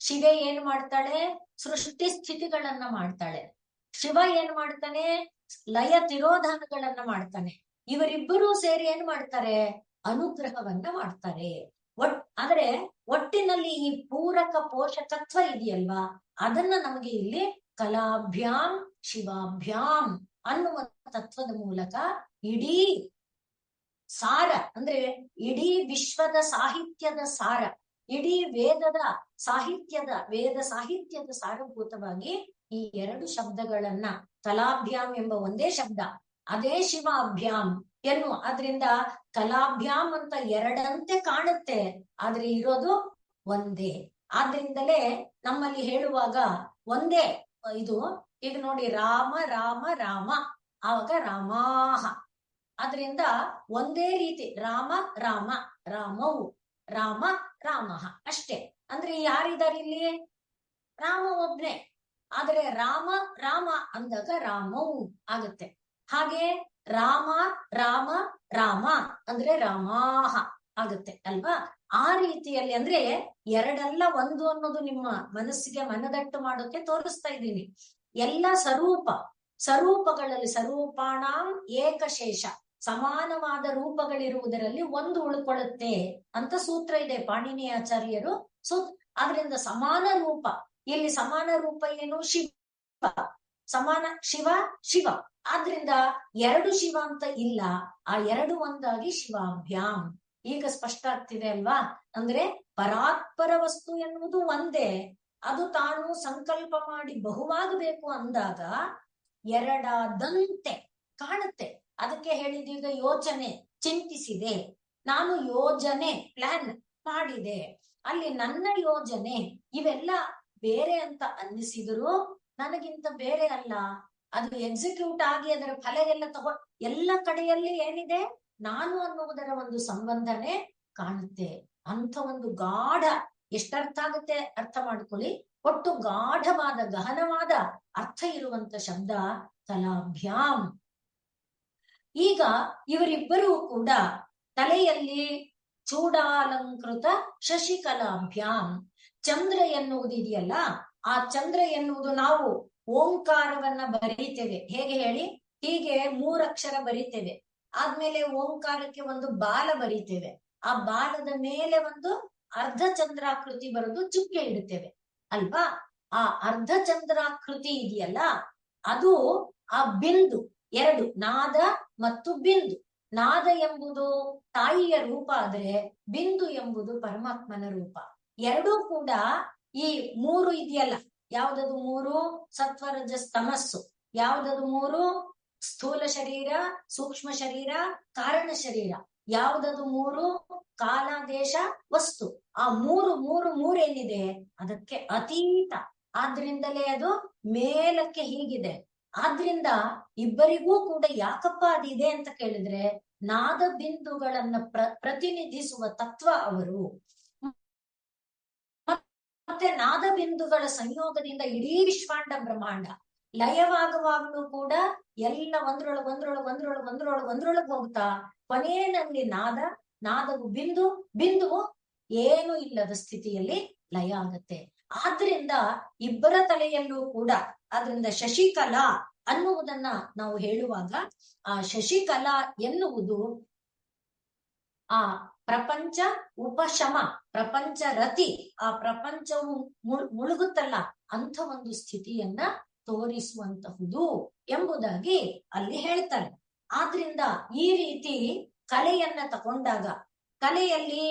Speaker 1: ಶಿವೆ ಏನ್ ಮಾಡ್ತಾಳೆ, ಸೃಷ್ಟಿ ಸ್ಥಿತಿಗಳನ್ನ ಮಾಡ್ತಾಳೆ. ಶಿವ ಏನ್ ಮಾಡ್ತಾನೆ, ಲಯ ತಿರೋಧಾನಗಳನ್ನ ಮಾಡ್ತಾನೆ. ಇವರಿಬ್ಬರೂ ಸೇರಿ ಏನ್ ಮಾಡ್ತಾರೆ, ಅನುಗ್ರಹವನ್ನ ಮಾಡ್ತಾರೆ. ಆದ್ರೆ ಒಟ್ಟಿನಲ್ಲಿ ಈ ಪೂರಕ ಪೋಷಕತ್ವ ಇದೆಯಲ್ವಾ, ಅದನ್ನ ನಮಗೆ ಇಲ್ಲಿ ಕಲಾಭ್ಯಾಮ್ ಶಿವಾಭ್ಯಾಮ್ ಅನ್ನುವ ತತ್ವದ ಮೂಲಕ ಇಡೀ ಸಾರ, ಅಂದ್ರೆ ಇಡೀ ವಿಶ್ವದ ಸಾಹಿತ್ಯದ ಸಾರ, ಇಡೀ ವೇದ ಸಾಹಿತ್ಯದ ಸಾರಭೂತವಾಗಿ ಈ ಎರಡು ಶಬ್ದಗಳನ್ನ, ಕಲಾಭ್ಯಾಮ್ ಎಂಬ ಒಂದೇ ಶಬ್ದ, ಅದೇ ಶಿವಾಭ್ಯಾಮ್ ಆದ್ರಿಂದ ಕಲಾಭ್ಯಾಮ್ ಅಂತ ಎರಡಂತೆ ಕಾಣುತ್ತೆ, ಆದ್ರೆ ಇರೋದು ಒಂದೇ. ಆದ್ರಿಂದಲೇ ನಮ್ಮಲ್ಲಿ ಹೇಳುವಾಗ ಒಂದೇ ಇದು. ಈಗ ನೋಡಿ, ರಾಮ ರಾಮ ರಾಮ, ಆವಾಗ ರಾಮಾಹ. ಆದ್ರಿಂದ ಒಂದೇ ರೀತಿ ರಾಮ ರಾಮ ರಾಮವು, ರಾಮ ರಾಮಃ ಅಷ್ಟೇ. ಅಂದ್ರೆ ಯಾರಿದ್ದಾರೆ ಇಲ್ಲಿ, ರಾಮ ಒಬ್ನೇ. ಆದ್ರೆ ರಾಮ ರಾಮ ಅಂದಾಗ ರಾಮವು ಆಗುತ್ತೆ. ಹಾಗೆ ರಾಮ ರಾಮ ರಾಮ ಅಂದ್ರೆ ರಾಮಾಹ ಆಗುತ್ತೆ ಅಲ್ವಾ. ಆ ರೀತಿಯಲ್ಲಿ ಅಂದ್ರೆ ಎರಡಲ್ಲ ಒಂದು ಅನ್ನೋದು ನಿಮ್ಮ ಮನಸ್ಸಿಗೆ ಮನದಟ್ಟು ಮಾಡೋಕೆ ತೋರಿಸ್ತಾ ಇದ್ದೀನಿ. ಎಲ್ಲ ಸ್ವರೂಪಗಳಲ್ಲಿ ಸ್ವರೂಪಾಣಾಂ ಏಕಶೇಷ, ಸಮಾನವಾದ ರೂಪಗಳಿರುವುದರಲ್ಲಿ ಒಂದು ಉಳ್ಕೊಳ್ಳುತ್ತೆ ಅಂತ ಸೂತ್ರ ಇದೆ ಪಾಣಿನಿ ಆಚಾರ್ಯರು. ಆದ್ರಿಂದ ಸಮಾನ ರೂಪ, ಇಲ್ಲಿ ಸಮಾನ ರೂಪ ಏನು, ಸಮಾನ ಶಿವ. ಆದ್ರಿಂದ ಎರಡು ಶಿವ ಅಂತ ಇಲ್ಲ, ಆ ಎರಡು ಒಂದಾಗಿ ಶಿವಾಭ್ಯಾಮ್. ಈಗ ಸ್ಪಷ್ಟ ಆಗ್ತಿದೆ ಅಲ್ವಾ. ಅಂದ್ರೆ ಪರಾತ್ಪರ ವಸ್ತು ಎನ್ನುವುದು ಒಂದೇ, ಅದು ತಾನು ಸಂಕಲ್ಪ ಮಾಡಿ ಬಹುವಾಗಬೇಕು ಅಂದಾಗ ಎರಡಾದಂತೆ ಕಾಣುತ್ತೆ. ಅದಕ್ಕೆ ಹೇಳಿದೀಗ ಯೋಚನೆ, ಚಿಂತಿಸಿದೆ, ನಾನು ಯೋಜನೆ ಪ್ಲಾನ್ ಮಾಡಿದೆ, ಅಲ್ಲಿ ನನ್ನ ಯೋಜನೆ ಇವೆಲ್ಲ ಬೇರೆ ಅಂತ ಅನ್ನಿಸಿದ್ರು ನನಗಿಂತ ಬೇರೆ ಅಲ್ಲ. ಅದು ಎಕ್ಸಿಕ್ಯೂಟ್ ಆಗಿ ಅದರ ಫಲ ಎಲ್ಲ ಎಲ್ಲ ಕಡೆಯಲ್ಲಿ ಏನಿದೆ, ನಾನು ಅನ್ನುವುದರ ಒಂದು ಸಂಬಂಧನೆ ಕಾಣುತ್ತೆ. ಅಂತ ಒಂದು ಗಾಢ, ಎಷ್ಟರ್ಥ ಆಗುತ್ತೆ ಅರ್ಥ ಮಾಡ್ಕೊಳ್ಳಿ. ಒಟ್ಟು ಗಾಢವಾದ ಗಹನವಾದ ಅರ್ಥ ಇರುವಂತ ಶಬ್ದ ಕಲಾಭ್ಯಾಮ್. ಈಗ ಇವರಿಬ್ಬರೂ ಕೂಡ ತಲೆಯಲ್ಲಿ ಚೂಡಾಲಂಕೃತ ಶಶಿಕಲಾಭ್ಯಾಮ್. ಚಂದ್ರ ಎನ್ನುವುದಿದೆಯಲ್ಲ, ಆ ಚಂದ್ರ ಎನ್ನುವುದು ನಾವು ಓಂಕಾರವನ್ನ ಬರೀತೇವೆ. ಹೇಗೆ ಹೇಳಿ, ಹೀಗೆ 3 ಅಕ್ಷರ ಬರೀತೇವೆ. ಆದ್ಮೇಲೆ ಓಂಕಾರಕ್ಕೆ ಒಂದು ಬಾಲ ಬರೀತೇವೆ. ಆ ಬಾಲದ ಮೇಲೆ ಒಂದು ಅರ್ಧ ಚಂದ್ರಾಕೃತಿ ಬರೆದು ಚುಕ್ಕೆ ಇಡುತ್ತೇವೆ ಅಲ್ವಾ. ಆ ಅರ್ಧ ಚಂದ್ರಾಕೃತಿ ಇದೆಯಲ್ಲ, ಅದು ಆ ಬಿಂದು, ಎರಡು ನಾದ ಮತ್ತು ಬಿಂದು. ನಾದ ಎಂಬುದು ತಾಯಿಯ ರೂಪ ಆದ್ರೆ ಬಿಂದು ಎಂಬುದು ಪರಮಾತ್ಮನ ರೂಪ. ಎರಡೂ ಕೂಡ ಈ ಮೂರು ಇದೆಯಲ್ಲ, ಯಾವ್ದದು ಮೂರು? ಸತ್ವರಜಸ್ ತಮಸ್ಸು. ಯಾವ್ದದು ಮೂರು? ಸ್ಥೂಲ ಶರೀರ, ಸೂಕ್ಷ್ಮ ಶರೀರ, ಕಾರಣ ಶರೀರ. ಯಾವ್ದದು ಮೂರು? ಕಾಲ, ದೇಶ, ವಸ್ತು. ಆ ಮೂರೇನಿದೆ ಅದಕ್ಕೆ ಅತೀತ. ಆದ್ರಿಂದಲೇ ಅದು ಮೇಲಕ್ಕೆ ಹೀಗಿದೆ. ಆದ್ರಿಂದ ಇಬ್ಬರಿಗೂ ಕೂಡ ಯಾಕಪ್ಪ ಅದಿದೆ ಅಂತ ಕೇಳಿದ್ರೆ, ನಾದ ಬಿಂದುಗಳನ್ನ ಪ್ರತಿನಿಧಿಸುವ ತತ್ವ ಅವರು. ಮತ್ತೆ ನಾದ ಬಿಂದುಗಳ ಸಂಯೋಗದಿಂದ ಇಡೀ ವಿಶ್ವಾಂಡ ಬ್ರಹ್ಮಾಂಡ ಲಯವಾಗುವಾಗಲೂ ಕೂಡ ಎಲ್ಲ ಒಂದ್ರೊಳಗೆ ಹೋಗ್ತಾ ಕೊನೆಯಲ್ಲಿ ನಾದವು ಬಿಂದುವು ಏನು ಇಲ್ಲದ ಸ್ಥಿತಿಯಲ್ಲಿ ಲಯ ಆಗತ್ತೆ. ಆದ್ರಿಂದ ಇಬ್ಬರ ತಲೆಯಲ್ಲೂ ಕೂಡ, ಆದ್ರಿಂದ ಶಶಿಕಲಾ ಅನ್ನುವುದನ್ನ ನಾವು ಹೇಳುವಾಗ, ಆ ಶಶಿಕಲಾ ಎನ್ನುವುದು ಆ ಪ್ರಪಂಚ ಉಪಶಮ, ಪ್ರಪಂಚ ರತಿ, ಆ ಪ್ರಪಂಚವು ಮುಳುಗುತ್ತಲ್ಲ ಅಂಥ ಒಂದು ಸ್ಥಿತಿಯನ್ನ ತೋರಿಸುವಂತಹುದು ಎಂಬುದಾಗಿ ಅಲ್ಲಿ ಹೇಳ್ತಾರೆ. ಆದ್ರಿಂದ ಈ ರೀತಿ ಕಲೆಯನ್ನ ತಗೊಂಡಾಗ, ಕಲೆಯಲ್ಲಿ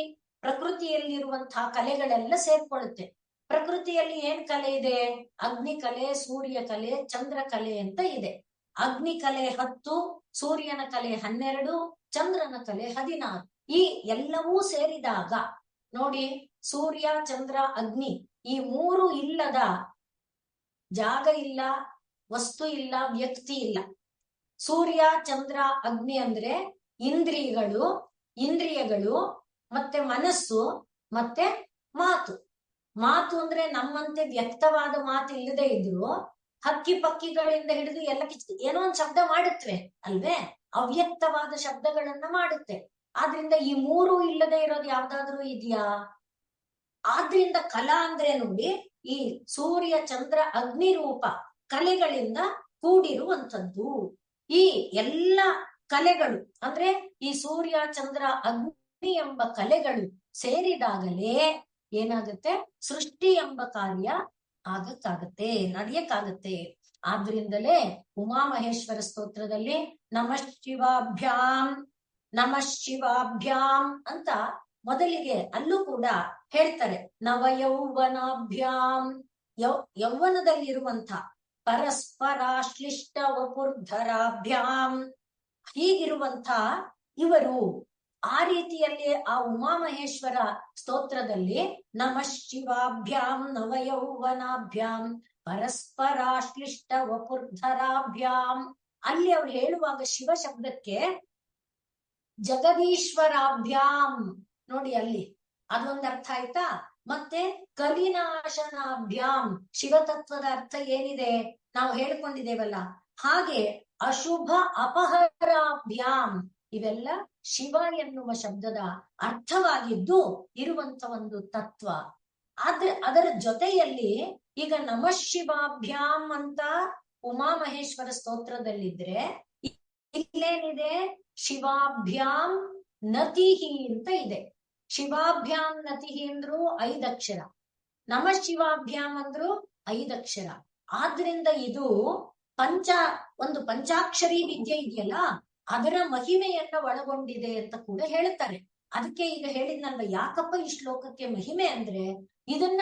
Speaker 1: ಪ್ರಕೃತಿಯಲ್ಲಿರುವಂತಹ ಕಲೆಗಳೆಲ್ಲ ಸೇರ್ಕೊಳ್ಳುತ್ತೆ. ಪ್ರಕೃತಿಯಲ್ಲಿ ಏನ್ ಕಲೆ ಇದೆ? ಅಗ್ನಿ ಕಲೆ, ಸೂರ್ಯ ಕಲೆ, ಚಂದ್ರ ಕಲೆ ಅಂತ ಇದೆ. ಅಗ್ನಿ ಕಲೆ 10, ಸೂರ್ಯನ ಕಲೆ 12, ಚಂದ್ರನ ಕಲೆ 16. ಈ ಎಲ್ಲವೂ ಸೇರಿದಾಗ ನೋಡಿ, ಸೂರ್ಯ, ಚಂದ್ರ, ಅಗ್ನಿ ಈ ಮೂರು ಇಲ್ಲದ ಜಾಗ ಇಲ್ಲ, ವಸ್ತು ಇಲ್ಲ, ವ್ಯಕ್ತಿ ಇಲ್ಲ. ಸೂರ್ಯ, ಚಂದ್ರ, ಅಗ್ನಿ ಅಂದ್ರೆ ಇಂದ್ರಿಯಗಳು ಮತ್ತೆ ಮನಸ್ಸು ಮತ್ತೆ ಮಾತು ಅಂದ್ರೆ ನಮ್ಮಂತೆ ವ್ಯಕ್ತವಾದ ಮಾತು ಇಲ್ಲದೆ ಇದ್ರು ಹಕ್ಕಿ ಪಕ್ಕಿಗಳಿಂದ ಹಿಡಿದು ಎಲ್ಲ ಏನೋ ಒಂದ್ ಶಬ್ದ ಮಾಡುತ್ತವೆ ಅಲ್ವೇ, ಅವ್ಯಕ್ತವಾದ ಶಬ್ದಗಳನ್ನ ಮಾಡುತ್ತೆ. ಆದ್ರಿಂದ ಈ ಮೂರು ಇಲ್ಲದೆ ಇರೋದು ಯಾವ್ದಾದ್ರೂ ಇದೆಯಾ? ಆದ್ರಿಂದ ಕಲಾ ಅಂದ್ರೆ ನೋಡಿ, ಈ ಸೂರ್ಯ, ಚಂದ್ರ, ಅಗ್ನಿ ರೂಪ ಕಲೆಗಳಿಂದ ಕೂಡಿರುವಂಥದ್ದು. ಈ ಎಲ್ಲ ಕಲೆಗಳು ಅಂದ್ರೆ ಈ ಸೂರ್ಯ, ಚಂದ್ರ, ಅಗ್ನಿ ಎಂಬ ಕಲೆಗಳು ಸೇರಿದಾಗಲೇ ಏನಾಗುತ್ತೆ? ಸೃಷ್ಟಿ ಎಂಬ ಕಾರ್ಯ ನಡೆಯಕ್ಕಾಗತ್ತೆ. ಆದ್ರಿಂದಲೇ ಉಮಾಮಹೇಶ್ವರ ಸ್ತೋತ್ರದಲ್ಲಿ ನಮಃ ಶಿವಾಭ್ಯಾಂ ಅಂತ ಮೊದಲಿಗೆ ಅಲ್ಲೂ ಕೂಡ ಹೇಳ್ತಾರೆ. ನವಯೌವನಾಭ್ಯಾಂ, ಯೌವನದಲ್ಲಿರುವಂಥ ಪರಸ್ಪರಾಶ್ಲಿಷ್ಟ ವಪುರ್ಧರಾಭ್ಯಾಂ, ಹೀಗಿರುವಂಥ ಇವರು ಆ ರೀತಿಯಲ್ಲಿ ಆ ಉಮಾಮಹೇಶ್ವರ ಸ್ತೋತ್ರದಲ್ಲಿ ನಮಃ ಶಿವಾಭ್ಯಾಂ ನವಯೌವನಾಭ್ಯಾಂ ಪರಸ್ಪರಾಶ್ಲಿಷ್ಟ ವಪುರ್ಧರಾಭ್ಯಾಂ, ಅಲ್ಲಿ ಅವ್ರು ಹೇಳುವಾಗ ಶಿವ ಶಬ್ದಕ್ಕೆ ಜಗದೀಶ್ವರಾಭ್ಯಾಂ ನೋಡಿ, ಅಲ್ಲಿ ಅದೊಂದು ಅರ್ಥ ಆಯ್ತಾ. ಮತ್ತೆ ಕಲಿನಾಶನಾಭ್ಯಾಂ, ಶಿವತತ್ವದ ಅರ್ಥ ಏನಿದೆ ನಾವು ಹೇಳ್ಕೊಂಡಿದ್ದೇವಲ್ಲ, ಹಾಗೆ ಅಶುಭ ಅಪಹರಾಭ್ಯಾಂ, ಇವೆಲ್ಲ ಶಿವ ಎನ್ನುವ ಶಬ್ದದ ಅರ್ಥವಾಗಿದ್ದು ಇರುವಂತ ಒಂದು ತತ್ವ. ಆದ್ರೆ ಅದರ ಜೊತೆಯಲ್ಲಿ ಈಗ ನಮಃ ಶಿವಾಭ್ಯಾಂ ಅಂತ ಉಮಾಮಹೇಶ್ವರ ಸ್ತೋತ್ರದಲ್ಲಿದ್ರೆ ಇಲ್ಲೇನಿದೆ? ಶಿವಾಭ್ಯಾಂ ನತಿಹಿ ಅಂತ ಇದೆ. ಶಿವಾಭ್ಯಾಂ ನತಿಹಿ ಅಂದ್ರು 5 ಅಕ್ಷರ, ನಮಃ ಶಿವಾಭ್ಯಾಂ ಅಂದ್ರು 5 ಅಕ್ಷರ. ಆದ್ರಿಂದ ಇದು ಒಂದು ಪಂಚಾಕ್ಷರಿ ವಿದ್ಯೆ ಇದೆಯಲ್ಲ, ಅದರ ಮಹಿಮೆಯನ್ನ ಒಳಗೊಂಡಿದೆ ಅಂತ ಕೂಡ ಹೇಳ್ತಾರೆ. ಅದಕ್ಕೆ ಈಗ ಹೇಳಿದ್ನಲ್ವ, ಯಾಕಪ್ಪ ಈ ಶ್ಲೋಕಕ್ಕೆ ಮಹಿಮೆ ಅಂದ್ರೆ, ಇದನ್ನ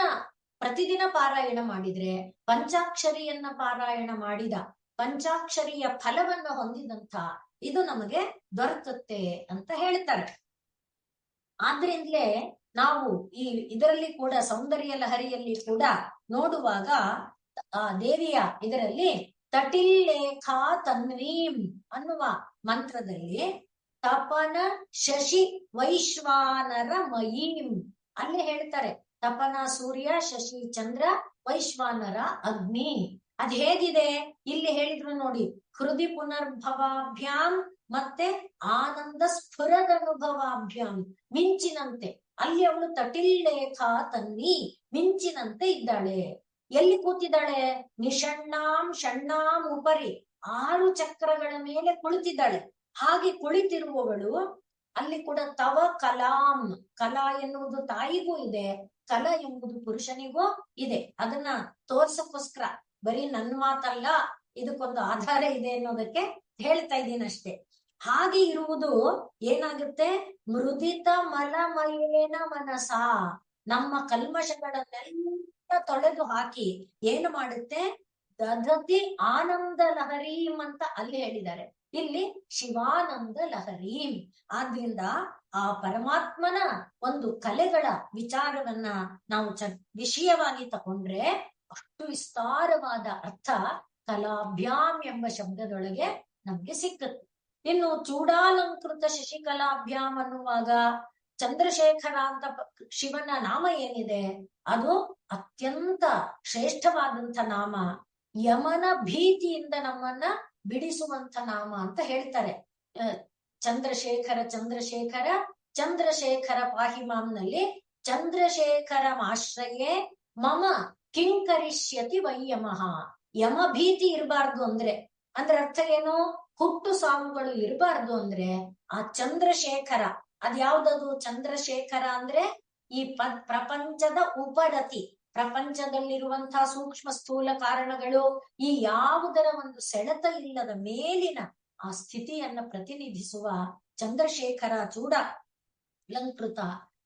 Speaker 1: ಪ್ರತಿದಿನ ಪಾರಾಯಣ ಮಾಡಿದ್ರೆ, ಪಂಚಾಕ್ಷರಿಯನ್ನ ಪಾರಾಯಣ ಮಾಡಿದ ಪಂಚಾಕ್ಷರಿಯ ಫಲವನ್ನ ಹೊಂದಿದಂತ ಇದು ನಮಗೆ ದೊರಕುತ್ತೆ ಅಂತ ಹೇಳ್ತಾರೆ. ಆದ್ರಿಂದಲೇ ನಾವು ಇದರಲ್ಲಿ ಕೂಡ ಸೌಂದರ್ಯ ಲಹರಿಯಲ್ಲಿ ಕೂಡ ನೋಡುವಾಗ ಆ ದೇವಿಯ ಇದರಲ್ಲಿ ತಟಿಲ್ಲೇಖಾ ತನ್ವೀಂ ಅನ್ನುವ ಮಂತ್ರದಲ್ಲಿ ತಪನ ಶಶಿ ವೈಶ್ವಾನರ ಮಯೀಂ ಅಲ್ಲಿ ಹೇಳ್ತಾರೆ. ತಪನ ಸೂರ್ಯ, ಶಶಿ ಚಂದ್ರ, ವೈಶ್ವಾನರ ಅಗ್ನಿ. ಅದ್ ಹೇಗಿದೆ ಇಲ್ಲಿ ಹೇಳಿದ್ರು ನೋಡಿ, ಹೃದಯ ಪುನರ್ಭವಾಭ್ಯಾಂ ಮತ್ತೆ ಆನಂದ ಸ್ಫುರದನುಭವಾಭ್ಯಾಂ, ಮಿಂಚಿನಂತೆ. ಅಲ್ಲಿ ಅವಳು ತಟಿಲ್ಲೇಖಾ ತನ್ನಿ, ಮಿಂಚಿನಂತೆ ಇದ್ದಾಳೆ. ಎಲ್ಲಿ ಕೂತಿದ್ದಾಳೆ? ನಿಷಣ್ಣಾಂ ಷಣ್ಣಾಂ ಉಪರಿ, 6 ಚಕ್ರಗಳ ಮೇಲೆ ಕುಳಿತಿದ್ದಾಳೆ. ಹಾಗೆ ಕುಳಿತಿರುವವಳು ಅಲ್ಲಿ ಕೂಡ ತವ ಕಲಾಂ, ಕಲಾ ಎನ್ನುವುದು ತಾಯಿಗೂ ಇದೆ, ಕಲ ಎಂಬುದು ಪುರುಷನಿಗೂ ಇದೆ. ಅದನ್ನ ತೋರ್ಸಕ್ಕೋಸ್ಕರ, ಬರೀ ನನ್ ಮಾತಲ್ಲ, ಇದಕ್ಕೊಂದು ಆಧಾರ ಇದೆ ಅನ್ನೋದಕ್ಕೆ ಹೇಳ್ತಾ ಇದ್ದೀನಿ ಅಷ್ಟೇ. ಹಾಗೆ ಇರುವುದು ಏನಾಗುತ್ತೆ, ಮೃದಿತ ಮಲಮಯೇನ ಮನಸ, ನಮ್ಮ ಕಲ್ಮಶಗಳನ್ನೆಲ್ಲ ತೊಳೆದು ಹಾಕಿ ಏನು ಮಾಡುತ್ತೆ, ದಧತಿ ಆನಂದ ಲಹರೀಂ ಅಂತ ಅಲ್ಲಿ ಹೇಳಿದ್ದಾರೆ, ಇಲ್ಲಿ ಶಿವಾನಂದ ಲಹರೀಂ. ಆದ್ರಿಂದ ಆ ಪರಮಾತ್ಮನ ಒಂದು ಕಲೆಗಳ ವಿಚಾರವನ್ನ ನಾವು ವಿಷಯವಾಗಿ ತಗೊಂಡ್ರೆ ಅಷ್ಟು ವಿಸ್ತಾರವಾದ ಅರ್ಥ ಕಲಾಭ್ಯಾಮ್ ಎಂಬ ಶಬ್ದದೊಳಗೆ ನಮ್ಗೆ ಸಿಕ್ಕುತ್ತೆ. ಇನ್ನು ಚೂಡಾಲಂಕೃತ ಶಶಿಕಲಾಭ್ಯಾಮ್ ಅನ್ನುವಾಗ ಚಂದ್ರಶೇಖರ ಅಂತ ಶಿವನ ನಾಮ ಏನಿದೆ ಅದು ಅತ್ಯಂತ ಶ್ರೇಷ್ಠವಾದಂಥ ನಾಮ, ಯಮನ ಭೀತಿಯಿಂದ ನಮ್ಮನ್ನ ಬಿಡಿಸುವಂತ ನಾಮ ಅಂತ ಹೇಳ್ತಾರೆ. ಚಂದ್ರಶೇಖರ ಚಂದ್ರಶೇಖರ ಚಂದ್ರಶೇಖರ ಪಾಹಿಮಾಂನಲ್ಲಿ ಚಂದ್ರಶೇಖರ ಆಶ್ರಯೇ ಮಮ ಕಿಂಕರಿಷ್ಯತಿ ವೈಯಮಃ. ಯಮ ಭೀತಿ ಇರಬಾರ್ದು ಅಂದ್ರೆ ಅರ್ಥ ಏನು, ಹುಟ್ಟು ಸಾವುಗಳು ಇರಬಾರ್ದು ಅಂದ್ರೆ ಆ ಚಂದ್ರಶೇಖರ ಅದ್ಯಾವ್ದದು, ಚಂದ್ರಶೇಖರ ಅಂದ್ರೆ ಈ ಪ್ರಪಂಚದ ಉಪರತಿ, ಪ್ರಪಂಚದಲ್ಲಿರುವಂತಹ ಸೂಕ್ಷ್ಮ ಸ್ಥೂಲ ಕಾರಣಗಳು ಈ ಯಾವುದರ ಒಂದು ಸೆಳೆತ ಇಲ್ಲದ ಮೇಲಿನ ಆ ಸ್ಥಿತಿಯನ್ನ ಪ್ರತಿನಿಧಿಸುವ ಚಂದ್ರಶೇಖರ ಚೂಡ ಅಲಂಕೃತ,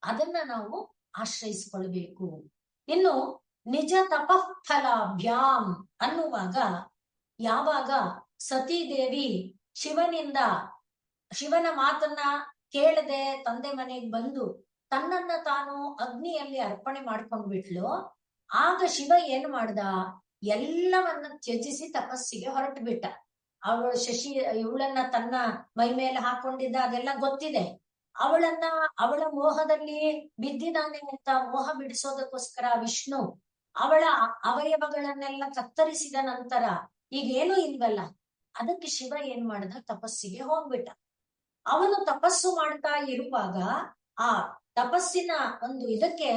Speaker 1: ಅದನ್ನ ನಾವು ಆಶ್ರಯಿಸಿಕೊಳ್ಬೇಕು. ಇನ್ನು ನಿಜ ತಪಃಫಲಾಭ್ಯಾಮ್ ಅನ್ನುವಾಗ, ಯಾವಾಗ ಸತೀದೇವಿ ಶಿವನ ಮಾತನ್ನ ಕೇಳದೆ ತಂದೆ ಮನೆಗೆ ಬಂದು ತನ್ನನ್ನ ತಾನು ಅಗ್ನಿಯಲ್ಲಿ ಅರ್ಪಣೆ ಮಾಡ್ಕೊಂಡ್ಬಿಟ್ಲು, ಆಗ ಶಿವ ಏನ್ ಮಾಡ್ದ, ಎಲ್ಲವನ್ನ ತ್ಯಜಿಸಿ ತಪಸ್ಸಿಗೆ ಹೊರಟು ಬಿಟ್ಟ. ಇವಳನ್ನ ತನ್ನ ಮೈ ಮೇಲೆ ಹಾಕೊಂಡಿದ್ದ, ಅದೆಲ್ಲ ಗೊತ್ತಿದೆ. ಅವಳ ಮೋಹದಲ್ಲಿ ಬಿದ್ದಿದ್ದಾನೆ ಅಂತ ಮೋಹ ಬಿಡಿಸೋದಕ್ಕೋಸ್ಕರ ವಿಷ್ಣು ಅವಳ ಅವಯವಗಳನ್ನೆಲ್ಲ ಕತ್ತರಿಸಿದ ನಂತರ ಈಗೇನು ಇಲ್ವಲ್ಲ, ಅದಕ್ಕೆ ಶಿವ ಏನ್ ಮಾಡ್ದ, ತಪಸ್ಸಿಗೆ ಹೋಗ್ಬಿಟ್ಟ. ಅವನು ತಪಸ್ಸು ಮಾಡ್ತಾ ಇರುವಾಗ ಆ ತಪಸ್ಸಿನ ಒಂದು ಇದಕ್ಕೆ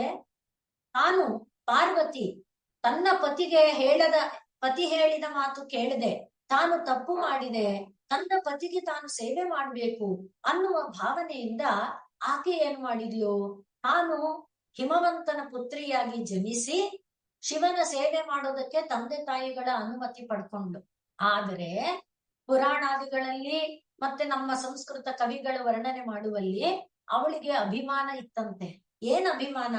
Speaker 1: ತಾನು ಪಾರ್ವತಿ ತನ್ನ ಪತಿ ಹೇಳಿದ ಮಾತು ಕೇಳದೆ ತಾನು ತಪ್ಪು ಮಾಡಿದೆ, ತನ್ನ ಪತಿಗೆ ತಾನು ಸೇವೆ ಮಾಡ್ಬೇಕು ಅನ್ನುವ ಭಾವನೆಯಿಂದ ಆಕೆ ಏನ್ ಮಾಡಿದ್ಲು, ತಾನು ಹಿಮವಂತನ ಪುತ್ರಿಯಾಗಿ ಜನಿಸಿ ಶಿವನ ಸೇವೆ ಮಾಡೋದಕ್ಕೆ ತಂದೆ ತಾಯಿಗಳ ಅನುಮತಿ ಪಡ್ಕೊಂಡ್ಲು. ಆದರೆ ಪುರಾಣಾದಿಗಳಲ್ಲಿ ಮತ್ತೆ ನಮ್ಮ ಸಂಸ್ಕೃತ ಕವಿಗಳು ವರ್ಣನೆ ಮಾಡುವಲ್ಲಿ ಅವಳಿಗೆ ಅಭಿಮಾನ ಇತ್ತಂತೆ. ಏನ್ ಅಭಿಮಾನ,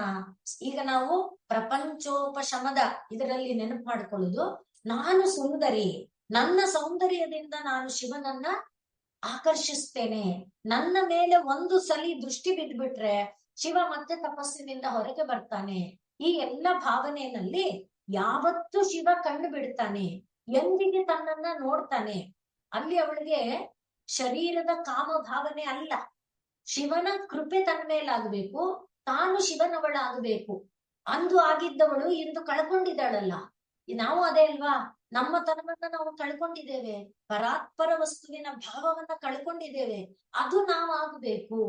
Speaker 1: ಈಗ ನಾವು ಪ್ರಪಂಚೋಪಶಮದ ಇದರಲ್ಲಿ ನೆನಪು ಮಾಡ್ಕೊಳ್ಳುದು, ನಾನು ಸುಂದರಿ, ನನ್ನ ಸೌಂದರ್ಯದಿಂದ ನಾನು ಶಿವನನ್ನ ಆಕರ್ಷಿಸ್ತೇನೆ, ನನ್ನ ಮೇಲೆ ಒಂದು ಸಲಿ ದೃಷ್ಟಿ ಬಿದ್ಬಿಟ್ರೆ ಶಿವ ಮತ್ತೆ ತಪಸ್ಸಿನಿಂದ ಹೊರಗೆ ಬರ್ತಾನೆ. ಈ ಎಲ್ಲ ಭಾವನೆಯಲ್ಲಿ ಯಾವತ್ತು ಶಿವ ಕಣ್ಣು ಬಿಡ್ತಾನೆ, ಎಂದಿಗೆ ತನ್ನನ್ನ ನೋಡ್ತಾನೆ. ಅಲ್ಲಿ ಅವಳಿಗೆ ಶರೀರದ ಕಾಮ ಭಾವನೆ ಅಲ್ಲ, ಶಿವನ ಕೃಪೆ ತನ್ನ ಮೇಲಾಗಬೇಕು, ತಾನು ಶಿವನವಳಾಗಬೇಕು. ಅಂದು ಆಗಿದ್ದವಳು ಇಂದು ಕಳ್ಕೊಂಡಿದ್ದಾಳಲ್ಲ. ನಾವು ಅದೇ ಅಲ್ವಾ, ನಮ್ಮ ತನವನ್ನ ನಾವು ಕಳ್ಕೊಂಡಿದ್ದೇವೆ, ಪರಾತ್ಪರ ವಸ್ತುವಿನ ಭಾವವನ್ನ ಕಳ್ಕೊಂಡಿದ್ದೇವೆ, ಅದು ನಾವು ಆಗ್ಬೇಕು.